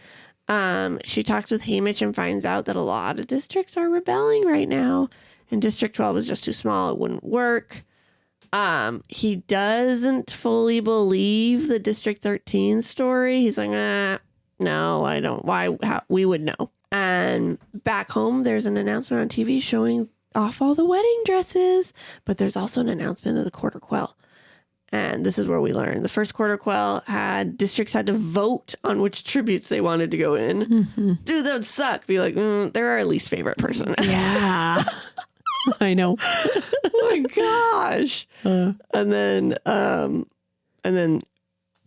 she talks with Haymitch and finds out that a lot of districts are rebelling right now. And District 12 is just too small. It wouldn't work. He doesn't fully believe the District 13 story. He's like, no, I don't. Why? How, we would know. And back home, there's an announcement on TV showing off all the wedding dresses. But there's also an announcement of the Quarter Quell. And this is where we learn. The first Quarter Quell districts had to vote on which tributes they wanted to go in. Mm-hmm. Dude, that would suck. Be like, they're our least favorite person. Yeah. I know. Oh my gosh. And then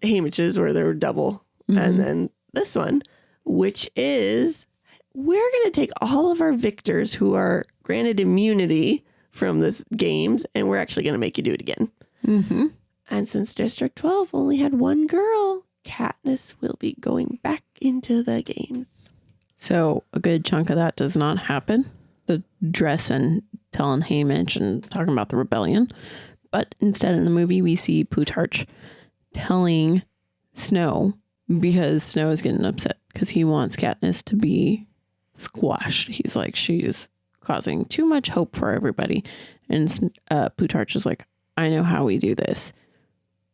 Haymitch's where they were double. Mm-hmm. And then this one, which is, we're going to take all of our victors who are granted immunity from this games, and we're actually going to make you do it again. Mm-hmm. And since District 12 only had one girl, Katniss will be going back into the games. So a good chunk of that does not happen. The dress and telling Haymitch and talking about the rebellion. But instead in the movie, we see Plutarch telling Snow, because Snow is getting upset because he wants Katniss to be squashed. He's like, she's causing too much hope for everybody. And Plutarch is like, I know how we do this.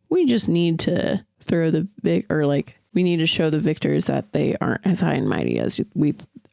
We just need to we need to show the victors that they aren't as high and mighty as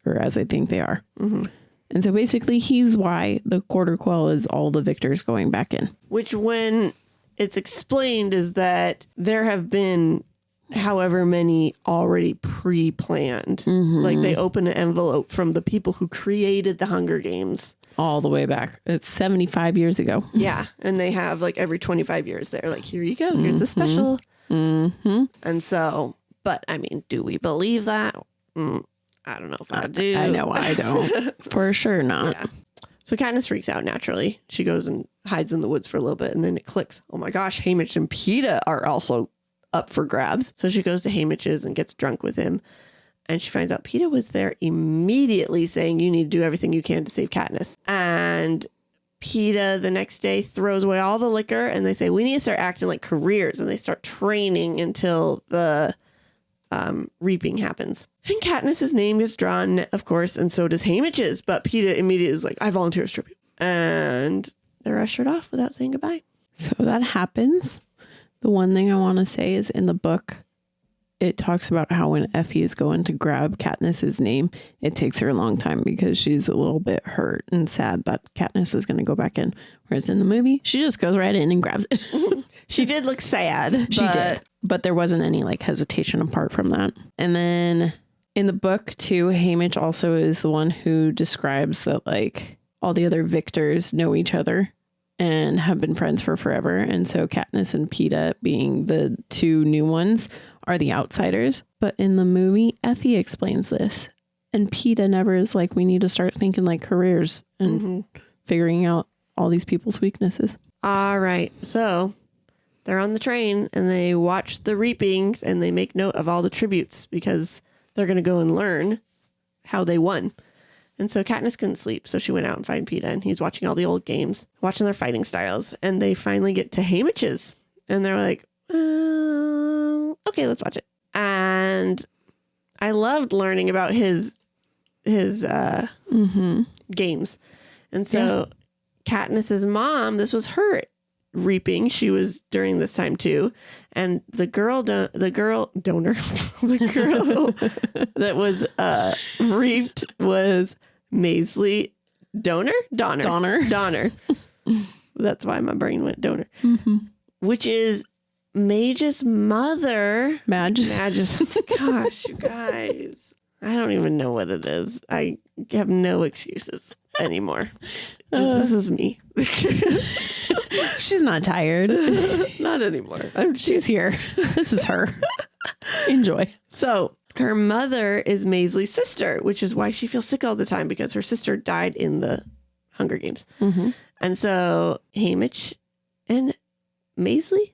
as I think they are. Mm-hmm. And so basically he's why the Quarter Quell is all the victors going back in. Which, when it's explained, is that there have been however many already pre-planned. Mm-hmm. Like they open an envelope from the people who created the Hunger Games. All the way back. It's 75 years ago. Yeah. And they have like every 25 years they're like, here you go. Here's the special. Mm-hmm. And so, but I mean, do we believe that? I don't know if I do. I know I don't. For sure not. Yeah. So Katniss freaks out naturally. She goes and hides in the woods for a little bit, and then it clicks. Oh my gosh, Haymitch and Peeta are also up for grabs. So she goes to Haymitch's and gets drunk with him. And she finds out Peeta was there immediately saying, you need to do everything you can to save Katniss. And Peeta the next day throws away all the liquor, and they say, we need to start acting like careers. And they start training until the reaping happens. And Katniss's name gets drawn, of course, and so does Haymitch's. But Peeta immediately is like, I volunteer as tribute. And they're ushered off without saying goodbye. So that happens. The one thing I want to say is in the book, it talks about how when Effie is going to grab Katniss's name, it takes her a long time because she's a little bit hurt and sad that Katniss is going to go back in. Whereas in the movie, she just goes right in and grabs it. She did look sad. She did. But there wasn't any like hesitation apart from that. And then in the book too, Haymitch also is the one who describes that like all the other victors know each other and have been friends for forever. And so Katniss and Peeta, being the two new ones, are the outsiders. But in the movie, Effie explains this. And Peeta never is like, we need to start thinking like careers and figuring out all these people's weaknesses. All right. So they're on the train and they watch the reapings and they make note of all the tributes because they're going to go and learn how they won. And so Katniss couldn't sleep. So she went out and found Peeta, and he's watching all the old games, watching their fighting styles. And they finally get to Haymitch's and they're like, okay, let's watch it. And I loved learning about his games. And so Katniss's mom, this was her reaping. She was during this time too. And the girl donor, the girl that was reaped was Maisley Donner. That's why my brain went donor. Mm-hmm. Which is Mage's mother. Magus. Gosh, you guys. I don't even know what it is. I have no excuses anymore. This is me. She's not tired. Not anymore. She's here. This is her. Enjoy. So her mother is Maisley's sister, which is why she feels sick all the time, because her sister died in the Hunger Games. Mm-hmm. And so Haymitch and Maisley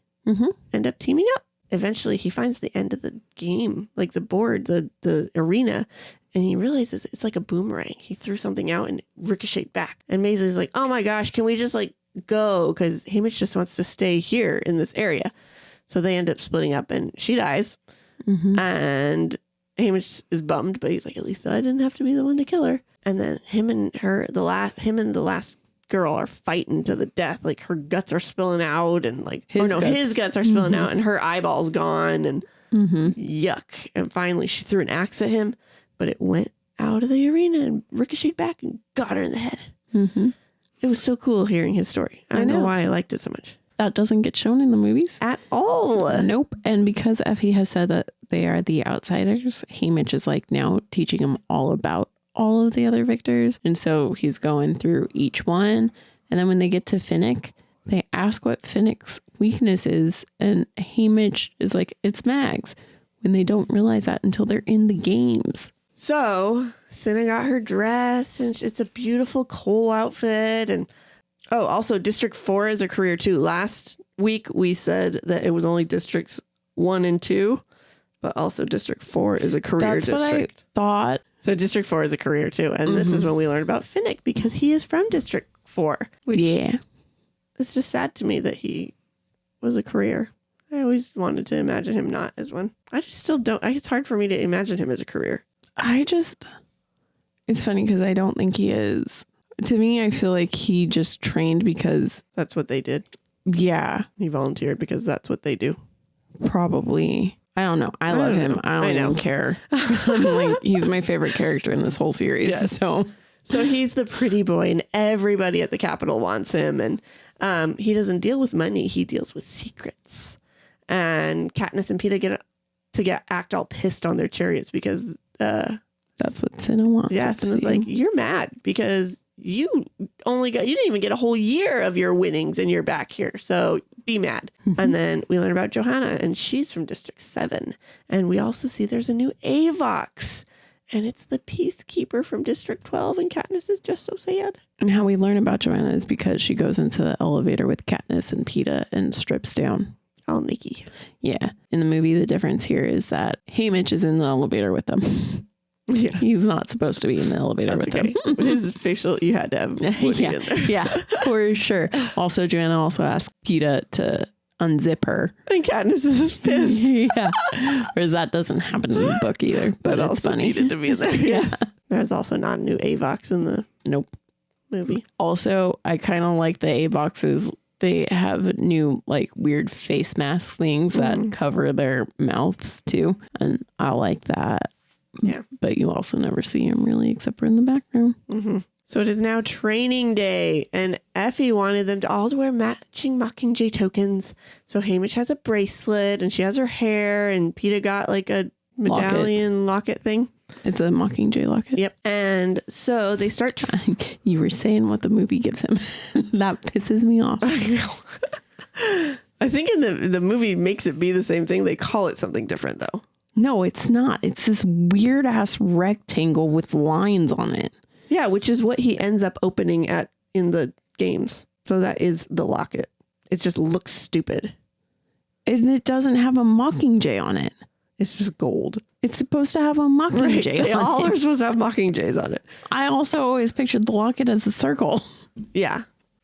end up teaming up. Eventually he finds the end of the game, like the board, the arena, and he realizes it's like a boomerang. He threw something out and it ricocheted back. And Maisley's like, oh my gosh, can we just like go? Because Haymitch just wants to stay here in this area. So they end up splitting up and she dies. Mm-hmm. And Haymitch is bummed, but he's like, at least I didn't have to be the one to kill her. And then him and the last girl are fighting to the death. Like her guts are spilling out and like, his guts are spilling out and her eyeball's gone and yuck. And finally she threw an axe at him, but it went out of the arena and ricocheted back and got her in the head. Mm-hmm. It was so cool hearing his story. I don't know why I liked it so much. That doesn't get shown in the movies at all. Nope. And because Effie has said that they are the outsiders, Haymitch is like now teaching them all about all of the other victors. And so he's going through each one. And then when they get to Finnick, they ask what Finnick's weakness is. And Haymitch is like, it's Mags. When they don't realize that until they're in the games. So Cinna got her dressed and it's a beautiful Cole outfit. And also District 4 is a career too. Last week we said that it was only Districts 1 and 2, but also District 4 is a career district. That's what I thought. So District 4 is a career too. And this is when we learned about Finnick because he is from District 4. Which it's just sad to me that he was a career. I always wanted to imagine him not as one. I just still don't. It's hard for me to imagine him as a career. It's funny because I don't think he is. To me, I feel like he just trained because that's what they did. Yeah. He volunteered because that's what they do. Probably. I don't know. I love him. I don't even care. I'm like, he's my favorite character in this whole series. Yes. So he's the pretty boy and everybody at the Capitol wants him. And he doesn't deal with money. He deals with secrets. And Katniss and Peeta act all pissed on their chariots because that's what Cinna wants. Yeah, Cinna's like, you're mad because you didn't even get a whole year of your winnings and you're back here. So be mad. Mm-hmm. And then we learn about Johanna and she's from District 7. And we also see there's a new Avox and it's the Peacekeeper from District 12. And Katniss is just so sad. And how we learn about Johanna is because she goes into the elevator with Katniss and Peeta and strips down. All Nikki. Yeah. In the movie, the difference here is that Haymitch is in the elevator with them. Yes. He's not supposed to be in the elevator with them. His facial, you had to have Woody in there. Yeah, for sure. Also, Joanna also asked Peeta to unzip her. And Katniss is pissed. Yeah. Whereas that doesn't happen in the book either. But it's also funny. Needed to be in there. Yes. There's also not a new Avox in the movie. Also, I kind of like the Avoxes. They have new like weird face mask things that cover their mouths too. And I like that. Yeah. But you also never see him really except for in the background. Mm-hmm. So it is now training day and Effie wanted them to all wear matching Mockingjay tokens. So Haymitch has a bracelet and she has her hair and Peeta got like a medallion locket thing. It's a Mockingjay locket. Yep. And so they start... You were saying what the movie gives him. That pisses me off. I know. I think in the movie makes it be the same thing. They call it something different though. No, it's not. It's this weird ass rectangle with lines on it. Yeah, which is what he ends up opening in the games. So that is the locket. It just looks stupid. And it doesn't have a Mockingjay on it. It's just gold. It's supposed to have a Mockingjay on it. They all are supposed to have Mockingjays on it. I also always pictured the locket as a circle. Yeah.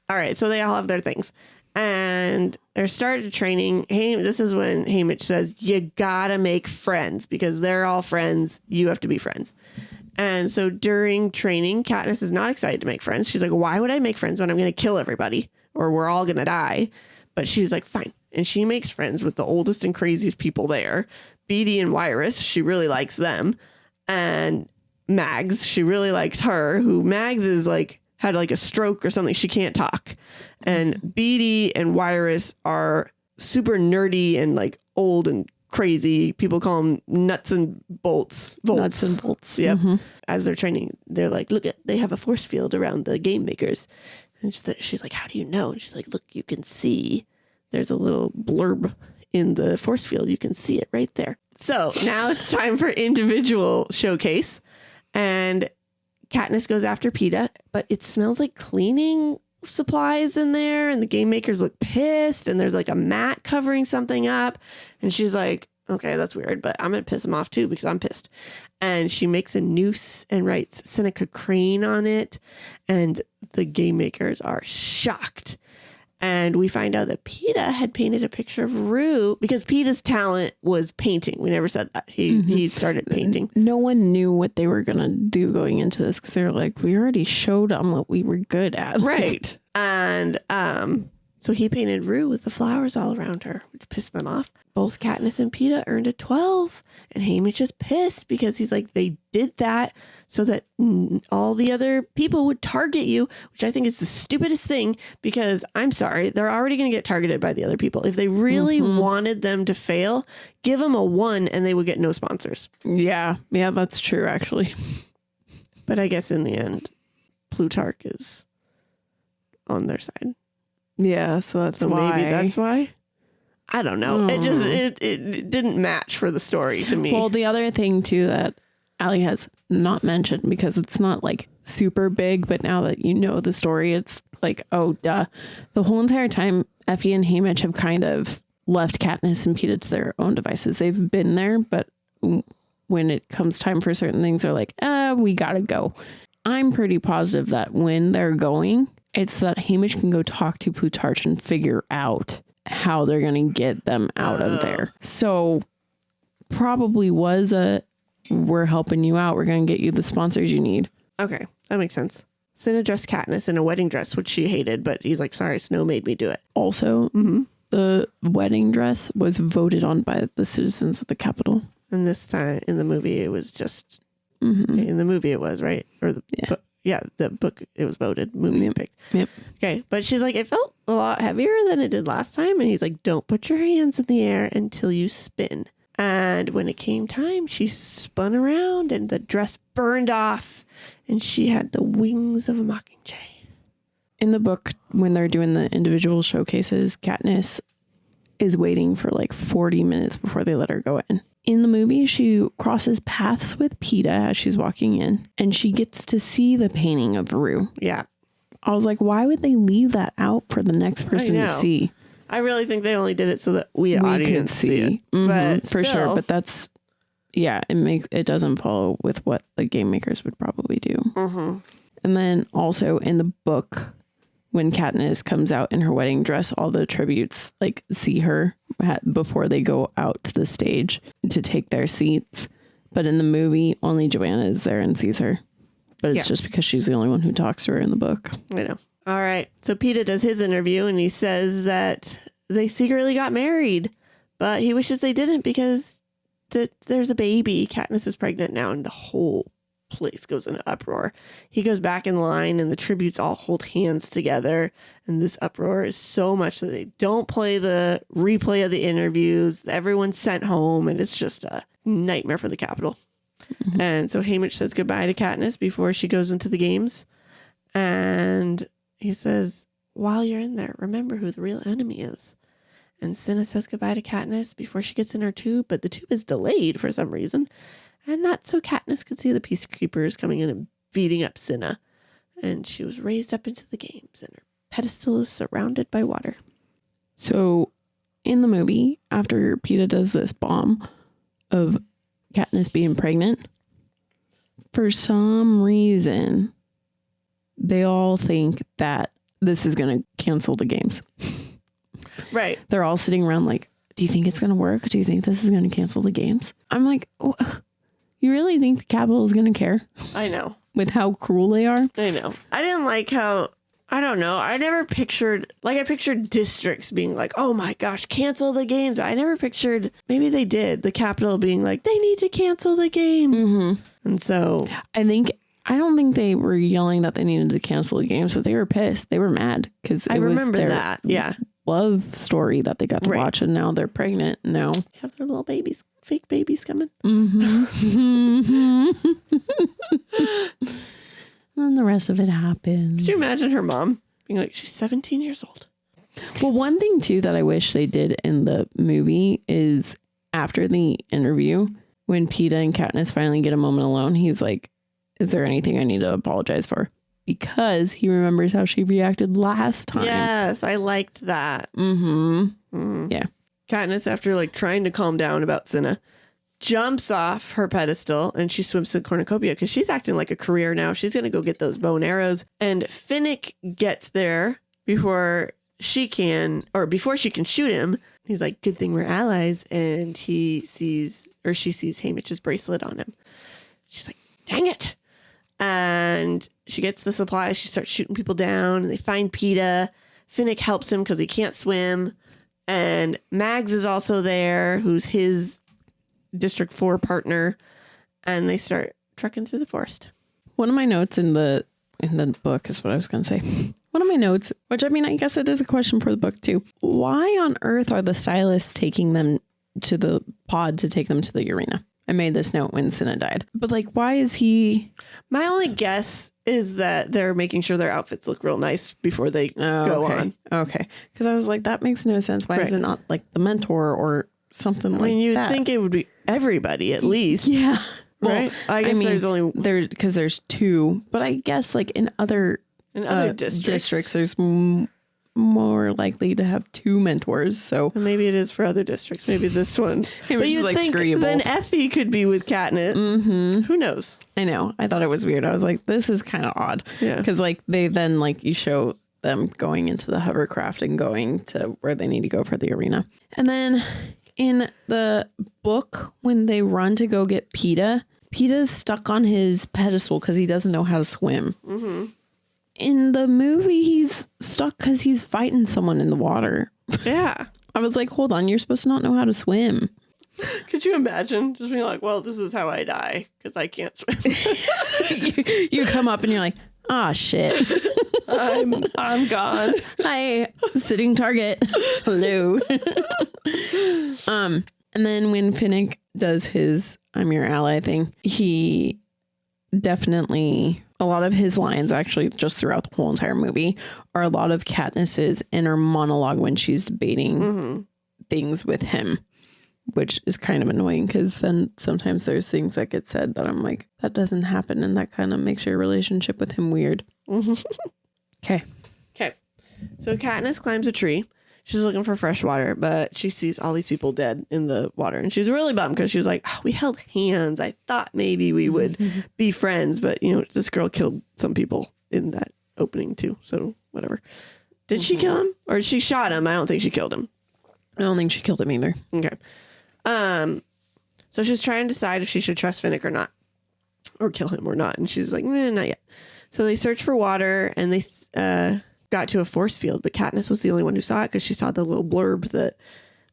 All right. So they all have their things. And they're started training. This is when Haymitch says, you gotta make friends because they're all friends. You have to be friends. And so during training, Katniss is not excited to make friends. She's like, why would I make friends when I'm going to kill everybody or we're all going to die? But she's like, fine. And she makes friends with the oldest and craziest people there. Beetee and Wyrus, she really likes them. And Mags, she really likes her, who Mags is like, had like a stroke or something. She can't talk. And Beetee and Wyrus are super nerdy and like old and crazy. People call them nuts and bolts. Nuts and bolts. Yep. As they're training, they're like, look at, they have a force field around the game makers. And she's like, how do you know? And she's like, look, you can see there's a little blurb in the force field. You can see it right there. So now it's time for individual showcase. And Katniss goes after Peeta, but it smells like cleaning supplies in there, and the game makers look pissed, and there's like a mat covering something up, and she's like, okay, that's weird, but I'm gonna piss them off too because I'm pissed. And she makes a noose and writes Seneca Crane on it, and the game makers are shocked. And we find out that Peeta had painted a picture of Rue because Peeta's talent was painting. We never said that. He started painting. No one knew what they were going to do going into this because they were like, we already showed them what we were good at. Right. And so he painted Rue with the flowers all around her, which pissed them off. Both Katniss and Peeta earned a 12. And Haymitch is pissed because he's like, they did that so that all the other people would target you, which I think is the stupidest thing because I'm sorry, they're already going to get targeted by the other people. If they really wanted them to fail, give them a 1 and they would get no sponsors. Yeah, that's true, actually. But I guess in the end, Plutarch is on their side. Yeah, so why. Maybe that's why. I don't know. It just it didn't match for the story to me. Well, the other thing too that Allie has not mentioned because it's not like super big, but now that you know the story, it's like, oh duh. The whole entire time Effie and Haymitch have kind of left Katniss and Peeta to their own devices. They've been there, but when it comes time for certain things, they're like, we gotta go. I'm pretty positive that when they're going, it's that Haymitch can go talk to Plutarch and figure out how they're going to get them out of there. So probably was we're helping you out. We're going to get you the sponsors you need. Okay, that makes sense. Cinna dressed Katniss in a wedding dress, which she hated, but he's like, sorry, Snow made me do it. Also, the wedding dress was voted on by the citizens of the Capitol. And this time in the movie, it was just, in the movie it was, right? Or the book, it was voted. Movie picked. Yep. Okay, but she's like, it felt a lot heavier than it did last time. And he's like, don't put your hands in the air until you spin. And when it came time, she spun around and the dress burned off and she had the wings of a mockingjay. In the book, when they're doing the individual showcases, Katniss is waiting for like 40 minutes before they let her go in. In the movie, she crosses paths with Peeta as she's walking in, and she gets to see the painting of Rue. Yeah. I was like, why would they leave that out for the next person to see? I really think they only did it so that we audience could see it. But for sure. But that's, it doesn't follow with what the game makers would probably do. And then also in the book, when Katniss comes out in her wedding dress, all the tributes like see her before they go out to the stage to take their seats. But in the movie, only Joanna is there and sees her. But it's just because she's the only one who talks to her in the book. I know. All right. So Peeta does his interview and he says that they secretly got married, but he wishes they didn't because there's a baby. Katniss is pregnant now and the whole place goes into uproar. He goes back in line and the tributes all hold hands together. And this uproar is so much that they don't play the replay of the interviews. Everyone's sent home and it's just a nightmare for the Capitol. And so Haymitch says goodbye to Katniss before she goes into the games. And he says, while you're in there, remember who the real enemy is. And Cinna says goodbye to Katniss before she gets in her tube, but the tube is delayed for some reason. And that's so Katniss could see the Peacekeepers coming in and beating up Cinna. And she was raised up into the games, and her pedestal is surrounded by water. So in the movie, after Peeta does this bomb of Katniss being pregnant, for some reason, they all think that this is going to cancel the games. Right. They're all sitting around like, do you think it's going to work? Do you think this is going to cancel the games? I'm like, You really think the Capitol is going to care I know. with how cruel they are? I know. I didn't like how, I don't know. I never pictured, like I pictured districts being like, oh my gosh, cancel the games. But I never pictured, maybe they did, the Capitol being like, they need to cancel the games. Mm-hmm. And so. I don't think they were yelling that they needed to cancel the games, but they were pissed. They were mad because I remember their that. Yeah. love story that they got to Right. watch, and now they're pregnant. Now Have their little babies, fake babies coming. Mm-hmm. And the rest of it happens. Could you imagine her mom being like, she's 17 years old? Well, one thing too that I wish they did in the movie is after the interview, when Peeta and Katniss finally get a moment alone, he's like, is there anything I need to apologize for? Because he remembers how she reacted last time. Yes, I liked that. Mm-hmm. Yeah. Katniss, after like trying to calm down about Cinna, jumps off her pedestal and she swims to the cornucopia because she's acting like a career now. She's going to go get those bow and arrows. And Finnick gets there before she can shoot him. He's like, good thing we're allies. And she sees Haymitch's bracelet on him. She's like, dang it. And she gets the supplies. She starts shooting people down. And they find Peeta. Finnick helps him because he can't swim. And Mags is also there, who's his District 4 partner. And they start trekking through the forest. One of my notes in the book is what I was going to say. One of my notes, which I mean, I guess it is a question for the book too. Why on earth are the stylists taking them to the pod to take them to the arena? I made this note when Cinna died. But like, why is he... My only guess is that they're making sure their outfits look real nice before they go on. Okay. Because I was like, that makes no sense. Why is it not like the mentor or something like that? I mean, you'd think it would be everybody at least. Yeah. Well, right? I guess there's only... Because there's two. But I guess like in other districts there's more likely to have two mentors. So maybe it is for other districts. Maybe this one. But you like, think then Effie could be with Katniss. Mm-hmm. Who knows? I know. I thought it was weird. I was like, this is kind of odd. Yeah. Because like they then like you show them going into the hovercraft and going to where they need to go for the arena. And then in the book, when they run to go get Peeta's stuck on his pedestal because he doesn't know how to swim. Mm-hmm. In the movie, he's stuck because he's fighting someone in the water. Yeah. I was like, hold on, you're supposed to not know how to swim. Could you imagine just being like, well, this is how I die because I can't swim. you come up and you're like, ah, shit. I'm gone. Hi, sitting target. Hello. And then when Finnick does his I'm your ally thing, he definitely... A lot of his lines, actually, just throughout the whole entire movie, are a lot of Katniss's inner monologue when she's debating things with him, which is kind of annoying because then sometimes there's things that get said that I'm like, that doesn't happen, and that kind of makes your relationship with him weird. Okay. So Katniss climbs a tree. She's looking for fresh water, but she sees all these people dead in the water. And she's really bummed because she was like, oh, we held hands. I thought maybe we would be friends. But, this girl killed some people in that opening too. So whatever. Did she kill him? Or she shot him? I don't think she killed him. I don't think she killed him either. Okay. So she's trying to decide if she should trust Finnick or not. Or kill him or not. And she's like, not yet. So they search for water and they... got to a force field, but Katniss was the only one who saw it because she saw the little blurb that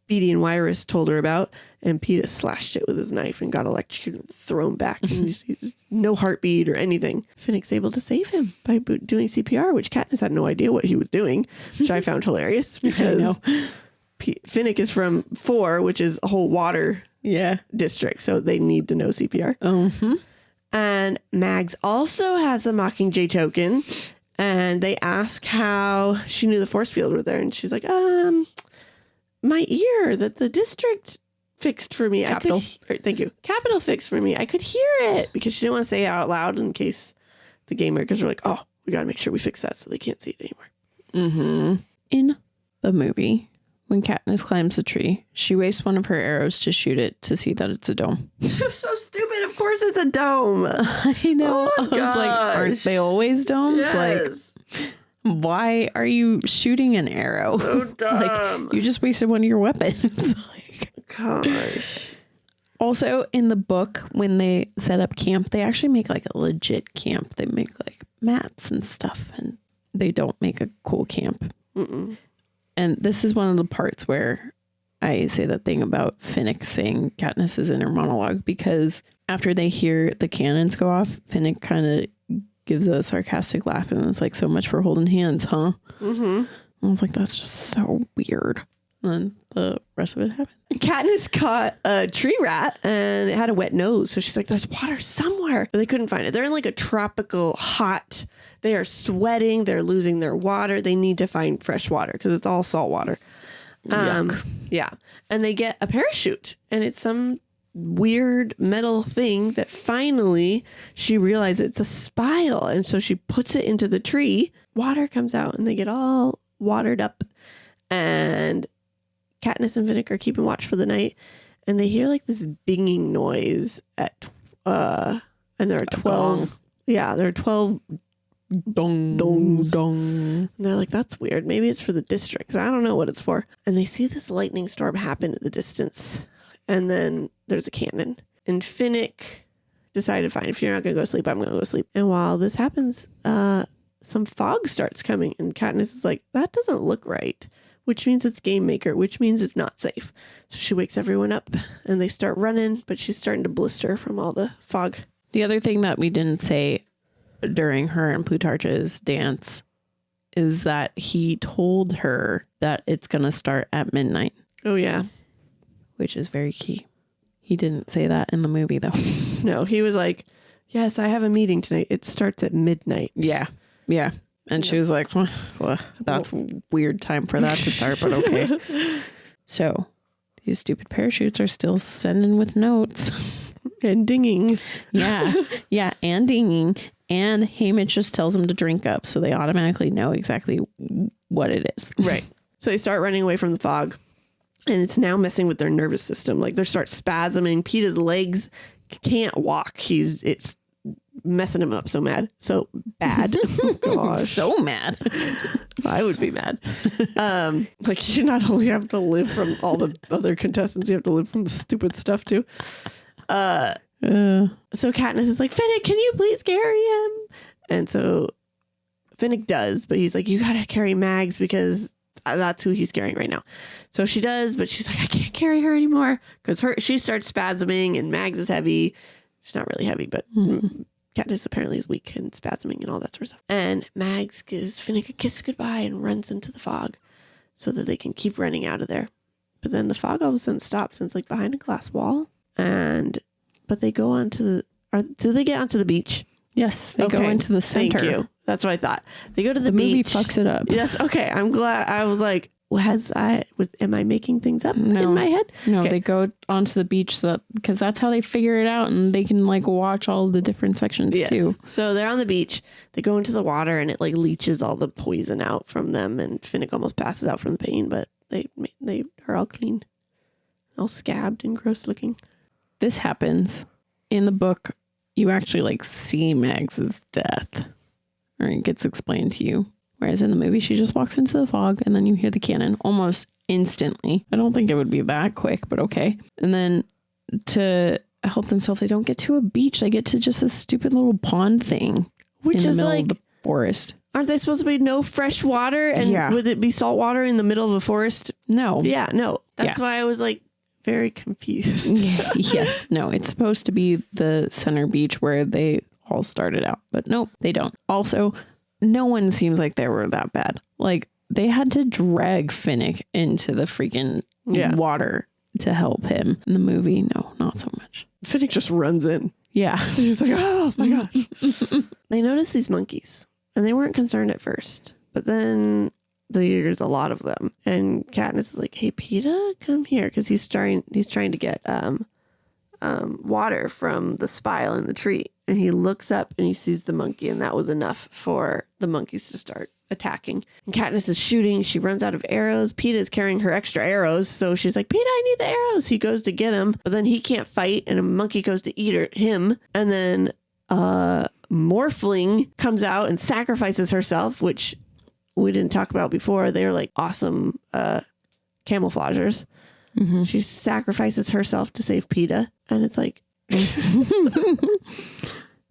Beetee and Wyrus told her about, and Peeta slashed it with his knife and got electrocuted and thrown back. And he's no heartbeat or anything. Finnick's able to save him by doing CPR, which Katniss had no idea what he was doing, which I found hilarious because Finnick is from 4, which is a whole water district, so they need to know CPR. Mm-hmm. And Mags also has the Mockingjay token. And they ask how she knew the force field were there. And she's like, my ear that the district fixed for me. Thank you. Capital fixed for me. I could hear it because she didn't want to say it out loud in case the game makers were like, oh, we got to make sure we fix that so they can't see it anymore. Mm-hmm. In the movie, when Katniss climbs a tree, she wastes one of her arrows to shoot it to see that it's a dome. That's so stupid. Of course it's a dome. I know. Oh, I was like, aren't they always domes? Yes. Like, why are you shooting an arrow? So dumb. Like, you just wasted one of your weapons. Like, gosh. Also, in the book, when they set up camp, they actually make like a legit camp. They make like mats and stuff, and they don't make a cool camp. Mm-mm. And this is one of the parts where I say that thing about Finnick saying Katniss's inner monologue, because after they hear the cannons go off, Finnick kind of gives a sarcastic laugh and it's like, so much for holding hands, huh? Mm-hmm. I was like, that's just so weird. And the rest of it happened. Katniss caught a tree rat and it had a wet nose. So she's like, there's water somewhere. But they couldn't find it. They're in like a tropical hot. They are sweating. They're losing their water. They need to find fresh water because it's all salt water. Yeah. And they get a parachute and it's some weird metal thing that finally she realizes it's a spile. And so she puts it into the tree. Water comes out and they get all watered up. And Katniss and Finnick are keeping watch for the night. And they hear like this dinging noise at, and there are 12. Yeah, there are 12 dongs. And they're like, that's weird. Maybe it's for the districts. I don't know what it's for. And they see this lightning storm happen at the distance. And then there's a cannon. And Finnick decided, fine, if you're not going to go to sleep, I'm going to go to sleep. And while this happens, some fog starts coming. And Katniss is like, that doesn't look right. Which means it's Game Maker, which means it's not safe. So she wakes everyone up and they start running. But she's starting to blister from all the fog. The other thing that we didn't say during her and Plutarch's dance is that he told her that it's going to start at midnight. Oh, yeah. Which is very key. He didn't say that in the movie, though. No, he was like, yes, I have a meeting tonight. It starts at midnight. Yeah. Yeah. And she was like, well, that's a weird time for that to start, but okay. So these stupid parachutes are still sending with notes. And dinging. Yeah. Yeah. And dinging. And Haymitch just tells them to drink up. So they automatically know exactly what it is. Right. So they start running away from the fog. And it's now messing with their nervous system. Like they start spasming. Peeta's legs can't walk. It's messing him up so mad. So bad. Oh, gosh. So mad. I would be mad. Like you not only have to live from all the other contestants, you have to live from the stupid stuff too. So Katniss is like, Finnick, can you please carry him? And so Finnick does, but he's like, you gotta carry Mags because that's who he's carrying right now. So she does, but she's like, I can't carry her anymore because she starts spasming and Mags is heavy. She's not really heavy, but Katniss apparently is weak and spasming and all that sort of stuff. And Mags gives Finnick a kiss goodbye and runs into the fog so that they can keep running out of there. But then the fog all of a sudden stops and it's like behind a glass wall. But they go onto do they get onto the beach? Yes, they go into the center. Thank you. That's what I thought. They go to the movie beach. Fucks it up. That's okay. I'm glad. I was like, am I making things up in my head? No, okay. They go onto the beach because that's how they figure it out, and they can like watch all the different sections too. So they're on the beach. They go into the water, and it like leaches all the poison out from them. And Finnick almost passes out from the pain, but they are all clean, all scabbed and gross looking. This happens in the book. You actually like see Mags's death, or it gets explained to you. Whereas in the movie, she just walks into the fog and then you hear the cannon almost instantly. I don't think it would be that quick, but okay. And then to help themselves, they don't get to a beach. They get to just a stupid little pond thing. Which in the is middle like of the forest. Aren't there supposed to be no fresh water? And would it be salt water in the middle of a forest? No. Yeah, no. That's why I was like very confused. Yes. No, it's supposed to be the center beach where they all started out. But nope, they don't. Also, no one seems like they were that bad. Like, they had to drag Finnick into the freaking water to help him. In the movie, no, not so much. Finnick just runs in. Yeah. He's like, oh my gosh. They noticed these monkeys, and they weren't concerned at first. But then there's a lot of them. And Katniss is like, hey, Peeta, come here. Because he's trying to get water from the spile in the tree. And he looks up and he sees the monkey, and that was enough for the monkeys to start attacking. And Katniss is shooting. She runs out of arrows. Peeta is carrying her extra arrows. So she's like, Peeta, I need the arrows. He goes to get them, but then he can't fight, and a monkey goes to eat him. And then Morphling comes out and sacrifices herself, which we didn't talk about before. They're like awesome camouflagers. Mm-hmm. She sacrifices herself to save PETA. And it's like...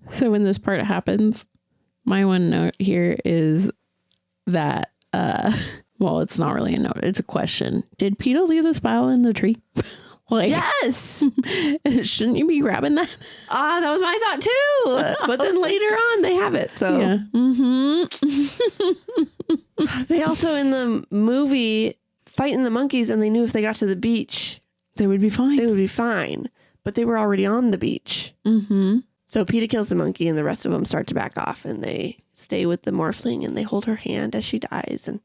So when this part happens, my one note here is that, well, it's not really a note. It's a question. Did PETA leave the spiral in the tree? Like, yes. Shouldn't you be grabbing that? That was my thought too. But then later on they have it. So yeah. Mm-hmm. They also in the movie fighting the monkeys, and they knew if they got to the beach, they would be fine. But they were already on the beach. Mm-hmm. So PETA kills the monkey, and the rest of them start to back off, and they stay with the morphling, and they hold her hand as she dies. And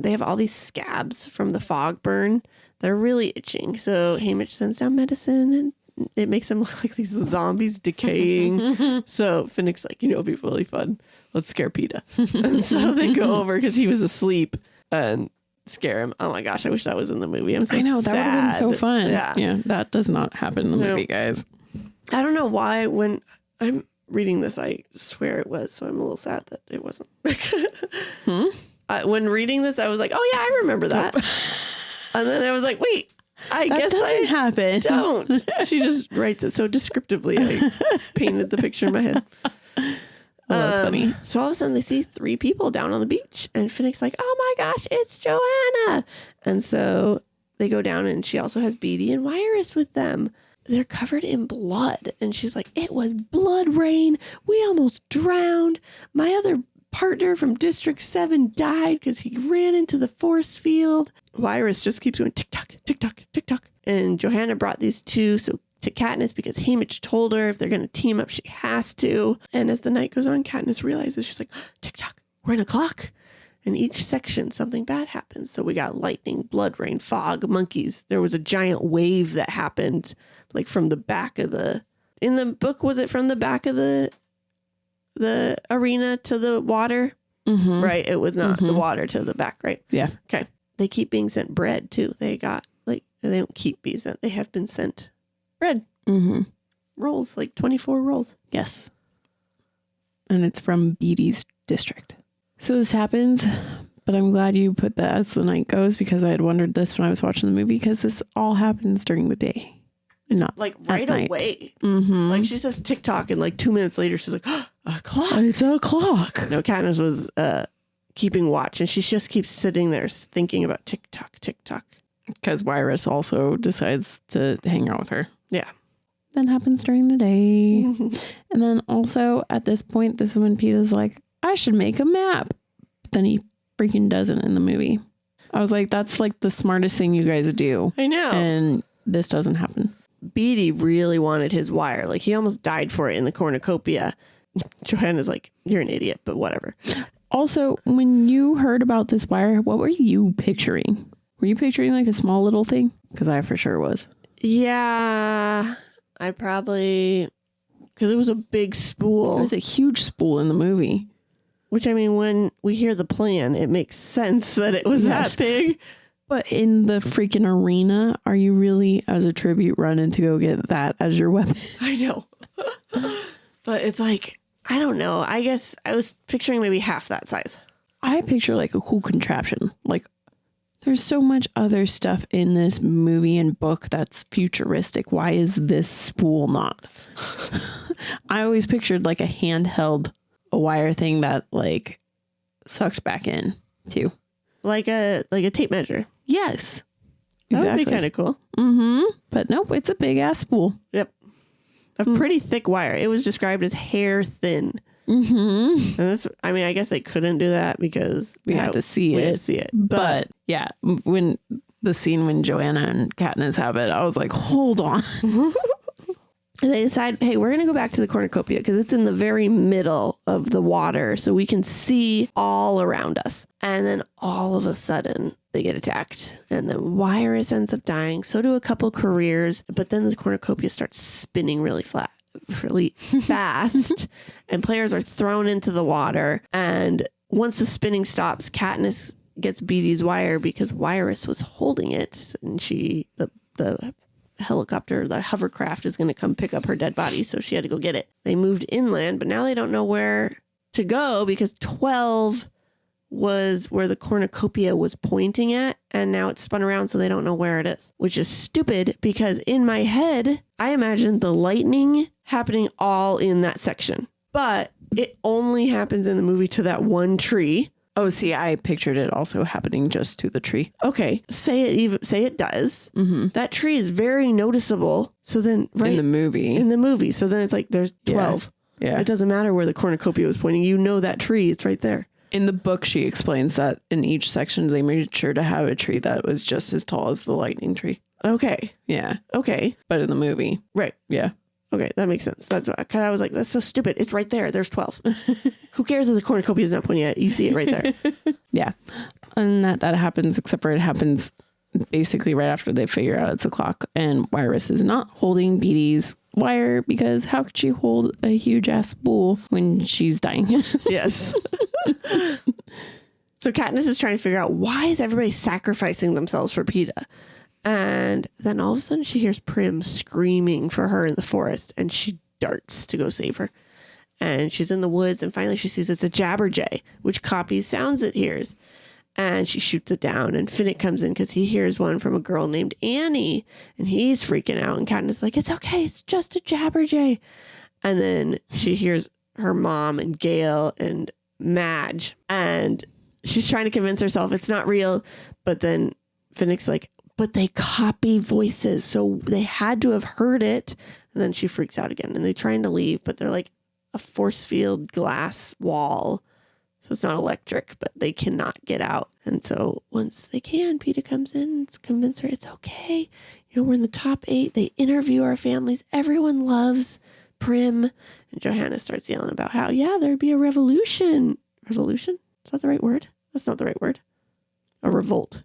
they have all these scabs from the fog burn. They're really itching. So Haymitch sends down medicine, and it makes them look like these zombies decaying. So Finnick's like, it'd be really fun. Let's scare PETA. And so they go over because he was asleep and scare him. Oh my gosh, I wish that was in the movie. I know, that would have been so fun. Yeah, that does not happen in the movie, guys. I don't know why when I'm reading this, I swear it was. So I'm a little sad that it wasn't. When reading this, I was like, oh yeah, I remember that. And then I was like, wait, I guess doesn't happen. Don't. She just writes it so descriptively. I painted the picture in my head. That's funny. So all of a sudden they see 3 people down on the beach, and Finnick's like, oh my gosh, it's Joanna. And so they go down, and she also has Beatty and Wirus with them. They're covered in blood. And she's like, it was blood rain. We almost drowned. My other partner from District 7 died because he ran into the force field. Wirus just keeps going tick-tock, tick-tock, tick-tock. And Johanna brought these 2 to Katniss because Haymitch told her if they're going to team up, she has to. And as the night goes on, Katniss realizes, she's like, tick-tock, we're in a clock. In each section, something bad happens. So we got lightning, blood rain, fog, monkeys. There was a giant wave that happened like from the back of in the book, was it from the back of the arena to the water? Mm-hmm. Right. It was not the water to the back, right? Yeah. Okay. They keep being sent bread too. They don't keep being sent. They have been sent bread. Mm-hmm. Rolls, like 24 rolls. Yes. And it's from Beatty's district. So this happens, but I'm glad you put that as the night goes, because I had wondered this when I was watching the movie, because this all happens during the day. Not like right away. Mm-hmm. Like she says TikTok, and like 2 minutes later she's like, oh, a clock. It's a clock. No, Katniss was keeping watch, and she just keeps sitting there thinking about TikTok, TikTok. Because Wirus also decides to hang out with her. Yeah. That happens during the day. And then also at this point, this is when Peeta's like, I should make a map. But then he freaking doesn't in the movie. I was like, that's like the smartest thing you guys do. I know. And this doesn't happen. Beatty really wanted his wire. Like he almost died for it in the cornucopia. Johanna's like, you're an idiot, but whatever. Also, when you heard about this wire, what were you picturing? Were you picturing like a small little thing? Because I for sure was. Yeah, I probably, because it was a big spool. It was a huge spool in the movie. Which, I mean, when we hear the plan, it makes sense that it was that big. But in the freaking arena, are you really, as a tribute, running to go get that as your weapon? I know. But it's like, I don't know. I guess I was picturing maybe half that size. I picture like a cool contraption. Like, there's so much other stuff in this movie and book that's futuristic. Why is this spool not? I always pictured like a handheld wire thing that like sucked back in too. Like a tape measure. Yes. That Exactly. would be kind of cool. Mm-hmm. But nope, it's a big ass spool. Yep. A pretty thick wire. It was described as hair thin. Mm-hmm. And this, I mean, I guess they couldn't do that because We had to see it. But yeah, when the scene when Joanna and Katniss have it, I was like, hold on. And they decide, hey, we're going to go back to the cornucopia because it's in the very middle of the water so we can see all around us. And then all of a sudden they get attacked. And then Wirus ends up dying. So do a couple careers. But then the cornucopia starts spinning really fast. And players are thrown into the water. And once the spinning stops, Katniss gets Beatty's wire because Wirus was holding it. And the helicopter, the hovercraft is going to come pick up her dead body. So she had to go get it. They moved inland, but now they don't know where to go because 12 was where the cornucopia was pointing at, and now it's spun around so they don't know where it is, which is stupid because in my head, I imagined the lightning happening all in that section, but it only happens in the movie to that one tree. Oh, see, I pictured it also happening just to the tree. Okay, say it does. Mm-hmm. That tree is very noticeable. So then, right in the movie, so then it's like there's 12. Yeah. It doesn't matter where the cornucopia was pointing. You know that tree; it's right there. In the book, she explains that in each section, they made sure to have a tree that was just as tall as the lightning tree. Okay. Yeah. Okay. But in the movie, right? Yeah. Okay, that makes sense. That's because I was like, that's so stupid. It's right there. There's 12. Who cares if the cornucopia is not pointing at it? You see it right there. Yeah. And that happens, except for it happens basically right after they figure out it's a clock. And Iris is not holding Beatty's wire because how could she hold a huge ass bull when she's dying? Yes. So Katniss is trying to figure out why is everybody sacrificing themselves for Peeta? And then all of a sudden she hears Prim screaming for her in the forest, and she darts to go save her. And she's in the woods, and finally she sees it's a jabberjay, which copies sounds it hears. And she shoots it down, and Finnick comes in because he hears one from a girl named Annie, and he's freaking out. And Katniss is like, it's okay, it's just a jabberjay. And then she hears her mom and Gale and Madge, and she's trying to convince herself it's not real. But then Finnick's like, but they copy voices, so they had to have heard it. And then she freaks out again, and they're trying to leave, but they're like a force field glass wall. So it's not electric, but they cannot get out. And so once they can, Peeta comes in and convinces her it's okay. You know, we're in the top 8. They interview our families. Everyone loves Prim. And Johanna starts yelling about how, yeah, there'd be a revolution. Revolution? Is that the right word? That's not the right word. A revolt.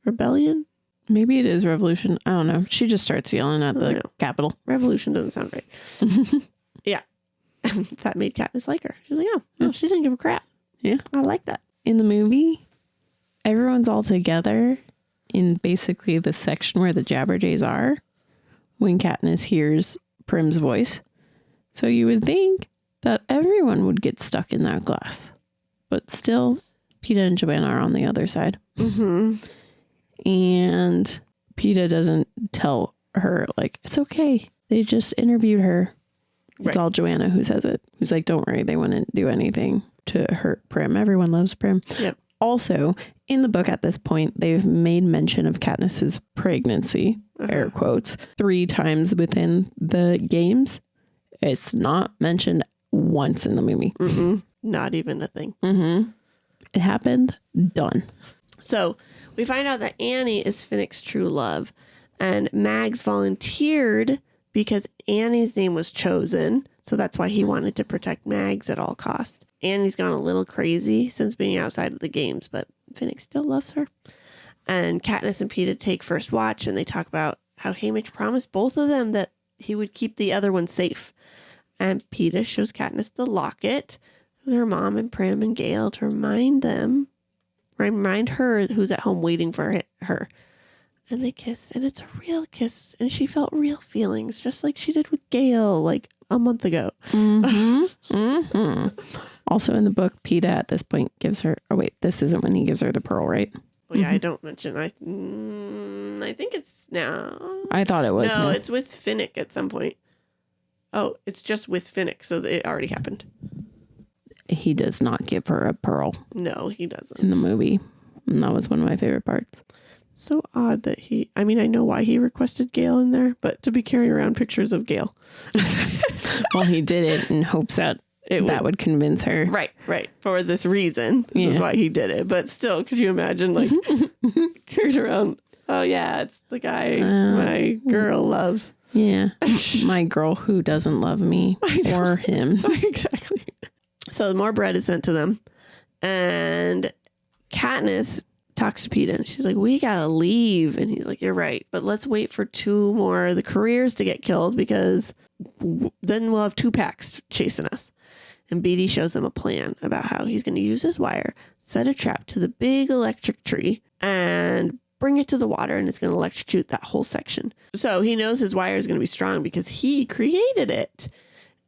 Rebellion? Maybe it is revolution. I don't know. She just starts yelling at the Capitol. Revolution doesn't sound right. Yeah. And that made Katniss like her. She's like, oh, well, she didn't give a crap. Yeah. I like that. In the movie, everyone's all together in basically the section where the Jabberjays are when Katniss hears Prim's voice. So you would think that everyone would get stuck in that glass. But still, Peeta and Joanna are on the other side. Mm-hmm. And Peeta doesn't tell her, like, it's okay. They just interviewed her. It's all Joanna who says it. Who's like, don't worry, they wouldn't do anything to hurt Prim. Everyone loves Prim. Yep. Also, in the book at this point, they've made mention of Katniss's pregnancy, air quotes, 3 times within the games. It's not mentioned once in the movie. Mm-mm. Not even a thing. Mm-hmm. It happened. Done. So we find out that Annie is Finnick's true love, and Mags volunteered because Annie's name was chosen. So that's why he wanted to protect Mags at all costs. Annie's gone a little crazy since being outside of the games, but Finnick still loves her. And Katniss and Peeta take first watch, and they talk about how Haymitch promised both of them that he would keep the other one safe. And Peeta shows Katniss the locket with her mom and Prim and Gale to remind her who's at home waiting for her. And they kiss, and it's a real kiss, and she felt real feelings, just like she did with Gale like a month ago. Mm-hmm. Mm-hmm. Also in the book, Peeta at this point gives her, oh wait, this isn't when he gives her the pearl, right? Oh yeah, I don't mention, I think it's now. I thought it was. No, it's with Finnick at some point. Oh, it's just with Finnick, so it already happened. He does not give her a pearl. No, he doesn't. In the movie. And that was one of my favorite parts. So odd that I know why he requested Gale in there, but to be carrying around pictures of Gale. Well, he did it in hopes that that would convince her. Right. For this reason. This is why he did it. But still, could you imagine, like, carried around, oh yeah, it's the guy my girl loves. Yeah. My girl who doesn't love me or him. Exactly. So more bread is sent to them. And Katniss talks to Peeta, and she's like, we gotta leave. And he's like, you're right, but let's wait for 2 more of the careers to get killed, because then we'll have 2 packs chasing us. And Beatty shows them a plan about how he's going to use his wire, set a trap to the big electric tree, and bring it to the water, and it's going to electrocute that whole section. So he knows his wire is going to be strong because he created it.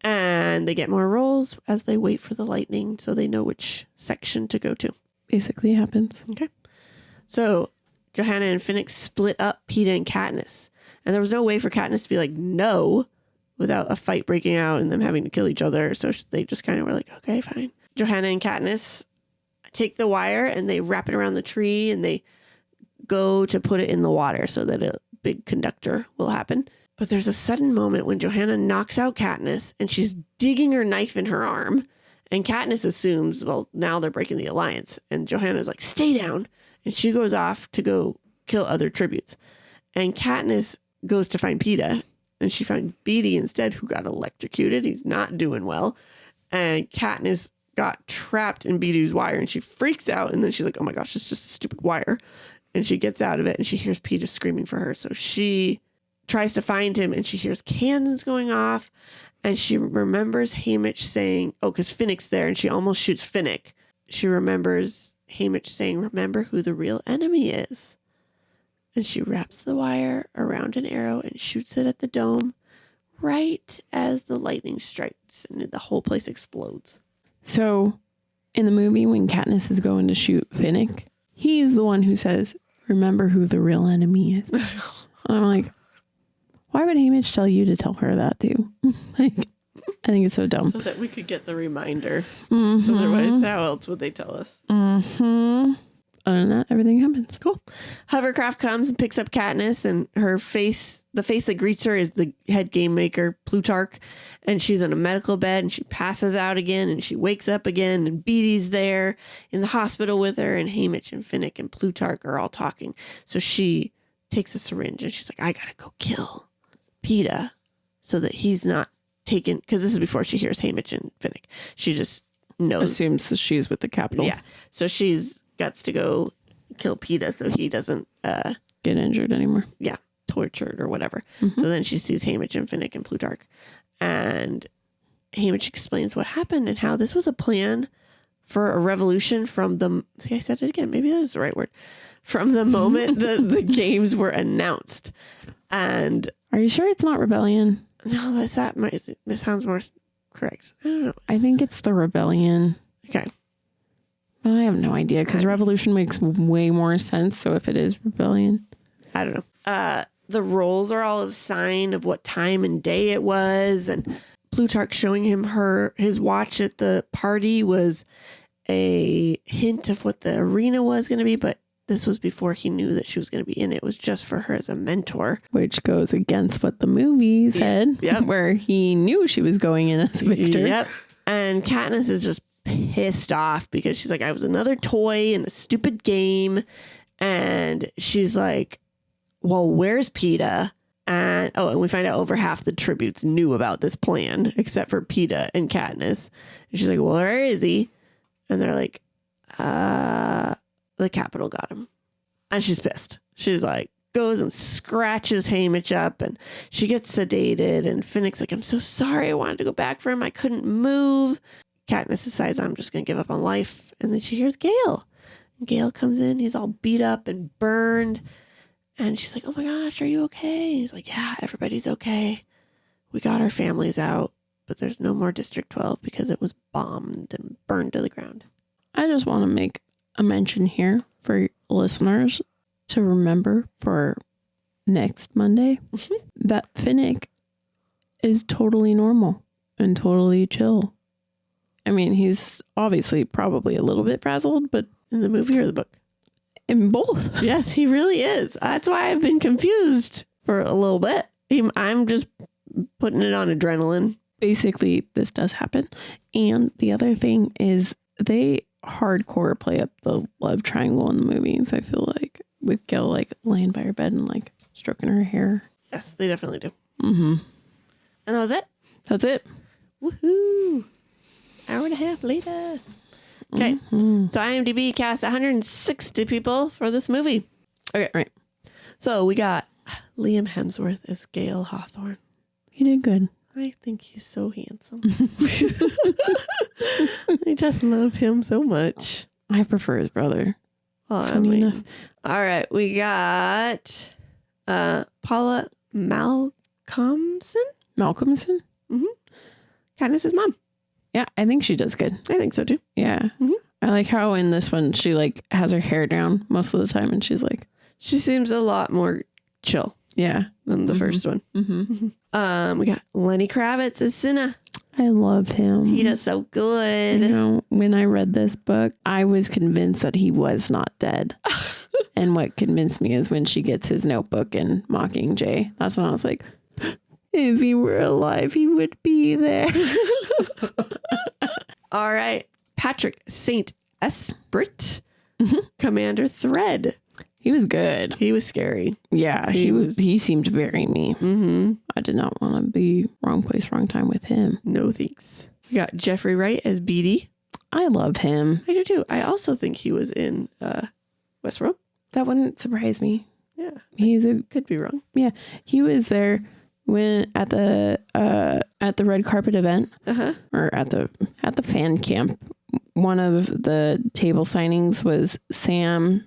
And they get more rolls as they wait for the lightning so they know which section to go to. Basically happens. Okay. So Johanna and Finnick split up Peeta and Katniss. And there was no way for Katniss to be like, no, without a fight breaking out and them having to kill each other. So they just kind of were like, okay, fine. Johanna and Katniss take the wire and they wrap it around the tree and they go to put it in the water so that a big conductor will happen. But there's a sudden moment when Johanna knocks out Katniss and she's digging her knife in her arm. And Katniss assumes, well, now they're breaking the alliance. And Johanna's like, stay down. And she goes off to go kill other tributes. And Katniss goes to find Peeta. And she found Beetee instead, who got electrocuted. He's not doing well. And Katniss got trapped in Beetee's wire. And she freaks out. And then she's like, oh my gosh, it's just a stupid wire. And she gets out of it. And she hears Peeta screaming for her. So she tries to find him. And she hears cannons going off. And she remembers Haymitch saying, oh, because Finnick's there. And she almost shoots Finnick. She remembers Haymitch saying, remember who the real enemy is. And she wraps the wire around an arrow and shoots it at the dome right as the lightning strikes and the whole place explodes. So in the movie, when Katniss is going to shoot Finnick, he's the one who says, remember who the real enemy is. And I'm like, why would Haymitch tell you to tell her that too? Like, I think it's so dumb. So that we could get the reminder. Mm-hmm. Otherwise, how else would they tell us? Mm-hmm. Other than that, everything happens. Cool. Hovercraft comes and picks up Katniss, and her face, the face that greets her is the head game maker, Plutarch. And she's in a medical bed, and she passes out again, and she wakes up again, and Beetee's there in the hospital with her, and Haymitch and Finnick and Plutarch are all talking. So she takes a syringe, and she's like, I gotta go kill Peeta so that he's not taken, because this is before she hears Haymitch and Finnick. She just knows. Assumes that she's with the Capitol. Yeah. So she's guts to go kill Peeta so he doesn't get injured anymore. Yeah, tortured or whatever. Mm-hmm. So then she sees Haymitch and Finnick and Plutarch. And Haymitch explains what happened and how this was a plan for a revolution from the... See, I said it again. Maybe that is the right word. From the moment the games were announced. And... Are you sure it's not rebellion? No, that sounds more correct. I don't know. I think it's the rebellion. Okay. I have no idea because revolution makes way more sense. So if it is rebellion, I don't know. The rolls are all a sign of what time and day it was. And Plutarch showing him his watch at the party was a hint of what the arena was going to be. But this was before he knew that she was going to be in it. It was just for her as a mentor. Which goes against what the movie said, where he knew she was going in as a victor. Yep. And Katniss is just pissed off because she's like, I was another toy in a stupid game. And she's like, well, where's Peeta? And we find out over half the tributes knew about this plan except for Peeta and Katniss. And she's like, well, where is he? And they're like, the Capitol got him. And she's pissed. She's like, goes and scratches Haymitch up and she gets sedated. And Finnick's like, I'm so sorry. I wanted to go back for him. I couldn't move. Katniss decides, I'm just going to give up on life. And then she hears Gale. And Gale comes in. He's all beat up and burned. And she's like, oh my gosh, are you okay? And he's like, yeah, everybody's okay. We got our families out. But there's no more District 12 because it was bombed and burned to the ground. I just want to make a mention here for listeners to remember for next Monday that Finnick is totally normal and totally chill. I mean, he's obviously probably a little bit frazzled, but in the movie or the book? In both. Yes, he really is. That's why I've been confused for a little bit. I'm just putting it on adrenaline. Basically, this does happen. And the other thing is they hardcore play up the love triangle in the movies, I feel like, with Gil like laying by her bed and like stroking her hair. Yes, they definitely do. Mm-hmm. And that was it? That's it. Woohoo! Hour and a half later. Okay, So IMDb cast 160 people for this movie. Okay, right. So we got Liam Hemsworth as Gale Hawthorne. He did good. I think he's so handsome. I just love him so much. I prefer his brother. Funny enough. All right, we got Paula Malcolmson. Malcolmson? Mm-hmm. Katniss's mom. Yeah, I think she does good. I think so too. Yeah. Mhm. I like how in this one she like has her hair down most of the time and she's like, She seems a lot more chill yeah. than the first one. Mm-hmm. We got Lenny Kravitz as Cinna. I love him. He does so good. You know, when I read this book, I was convinced that he was not dead. And what convinced me is when she gets his notebook in Mockingjay. That's when I was like, if he were alive, he would be there. All right. Patrick St. Esprit, Commander Thread. He was good. He was scary. Yeah, he seemed very me. Mm-hmm. I did not want to be wrong place, wrong time with him. No thanks. We got Jeffrey Wright as Beatty. I love him. I do too. I also think he was in Westworld. That wouldn't surprise me. Yeah. Could be wrong. Yeah, he was there when at the red carpet event or at the fan camp. One of the table signings was Sam,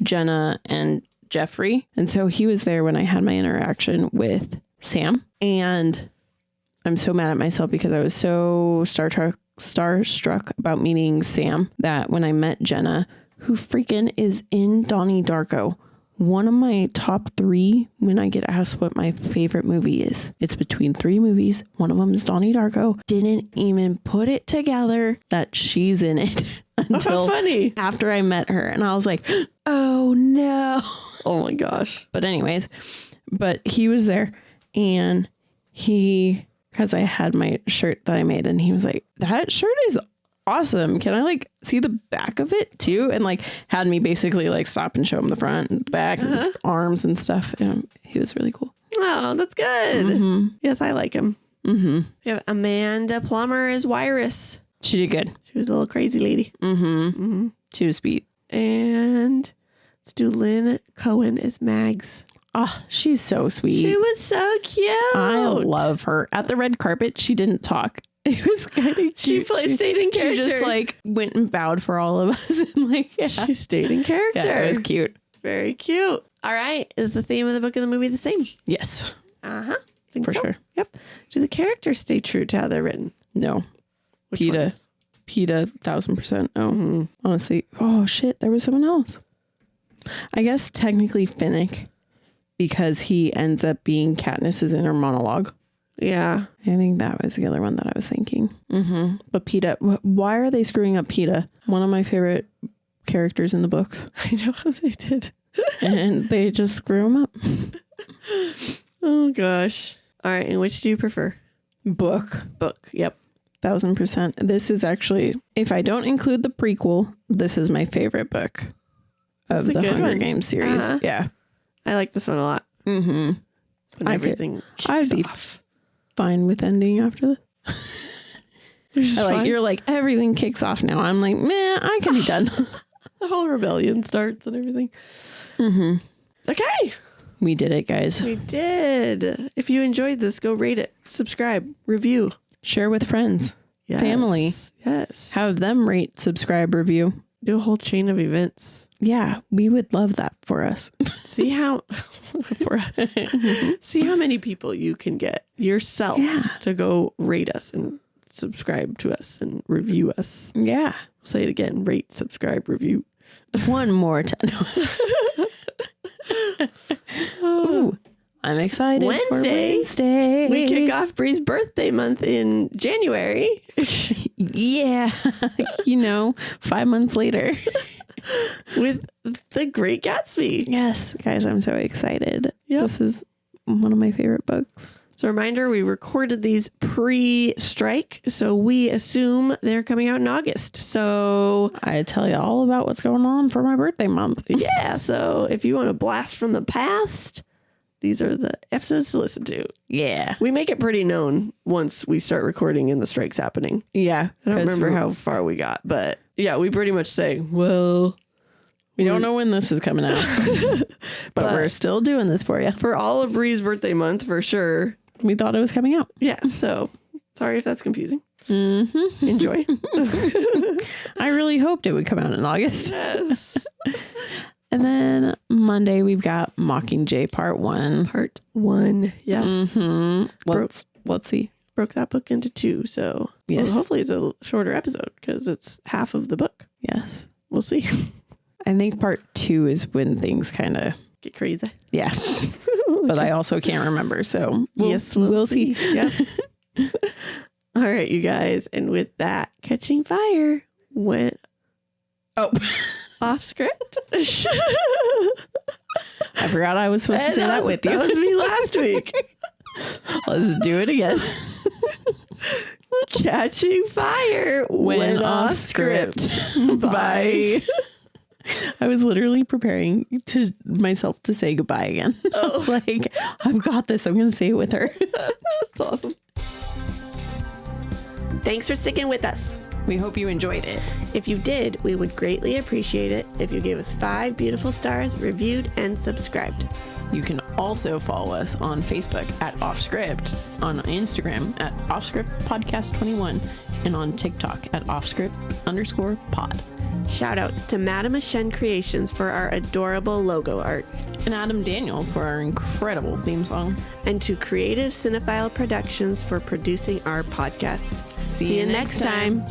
Jenna, and Jeffrey. And so he was there when I had my interaction with Sam. And I'm so mad at myself because I was so starstruck about meeting Sam that when I met Jenna, who freaking is in Donnie Darko, one of my top 3 when I get asked what my favorite movie is. It's between 3 movies. One of them is Donnie Darko. Didn't even put it together that she's in it until funny. After I met her. And I was like, oh no. Oh my gosh. But anyways, he was there and because I had my shirt that I made and he was like, that shirt is awesome. Can I like see the back of it too? And like had me basically like stop and show him the front and the back and the arms and stuff. And he was really cool. Oh, that's good. Mm-hmm. Yes, I like him. Mm-hmm. We have Amanda Plummer as Wyrus. She did good. She was a little crazy lady. Mm-hmm. Mm-hmm. She was sweet. And let's do Lynn Cohen as Mags. Oh, she's so sweet. She was so cute. I love her. At the red carpet, she didn't talk. It was kind of cute. She stayed in character. She just like went and bowed for all of us. And like, yeah. She stayed in character. Yeah, it was cute. Very cute. All right. Is the theme of the book and the movie the same? Yes. Uh-huh. For sure. Yep. Do the characters stay true to how they're written? No. Which PETA. ones? PETA, 1000%. Oh, honestly. Oh, shit. There was someone else. I guess technically Finnick, because he ends up being Katniss's inner monologue. Yeah. I think that was the other one that I was thinking. Mm-hmm. But PETA, why are they screwing up PETA? One of my favorite characters in the books. I know how they did. And they just screw him up. Oh, gosh. All right. And which do you prefer? Book. Yep. 1000%. This is actually, if I don't include the prequel, this is my favorite book of the Hunger Games series. Uh-huh. Yeah. I like this one a lot. Mm-hmm. When everything I'd be fine with ending after this. You're like, everything kicks off now. I'm like, meh, I can be done. The whole rebellion starts and everything. Mm-hmm. Okay. We did it, guys. We did. If you enjoyed this, go rate it, subscribe, review. Share with friends, family. Yes. Have them rate, subscribe, review. Do a whole chain of events. Yeah, we would love that for us. See how for us. See how many people you can get yourself to go rate us and subscribe to us and review us. Yeah. Say it again. Rate, subscribe, review. One more time. Ooh, I'm excited for Wednesday. We kick off Bri's birthday month in January. Yeah. 5 months later. With The Great Gatsby. Yes, guys, I'm so excited. Yep. This is one of my favorite books. So a reminder, we recorded these pre-strike, so we assume they're coming out in August. So I tell you all about what's going on for my birthday month. Yeah, so if you want a blast from the past, these are the episodes to listen to. Yeah. We make it pretty known once we start recording and the strike's happening. Yeah. I don't remember how far we got, but yeah, we pretty much say, well, we don't know when this is coming out, but we're still doing this for you. For all of Bri's birthday month, for sure. We thought it was coming out. Yeah, so sorry if that's confusing. Mm-hmm. Enjoy. I really hoped it would come out in August. Yes. And then Monday, we've got Mockingjay Part 1. Part 1, yes. Mm-hmm. Let's see. broke that book into 2. So Yes. well, hopefully it's a shorter episode because it's half of the book. Yes. We'll see. I think part 2 is when things kind of, Get crazy. yeah. But I also can't remember. So we'll see. Yep. All right, you guys. And with that, Catching Fire went off script. I forgot I was supposed to say that with you. That was me last week. Let's do it again. Catching Fire Went off script. Bye. I was literally preparing to myself to say goodbye again. I was like, I've got this. I'm going to say it with her. That's awesome. Thanks for sticking with us. We hope you enjoyed it. If you did, we would greatly appreciate it if you gave us 5 beautiful stars, reviewed, and subscribed. You can also follow us on Facebook at Offscript, on Instagram at Offscript Podcast 21, and on TikTok at Offscript_pod. Shout outs to Madame Ashen Creations for our adorable logo art. And Adam Daniel for our incredible theme song. And to Creative Cinephile Productions for producing our podcast. See you next time.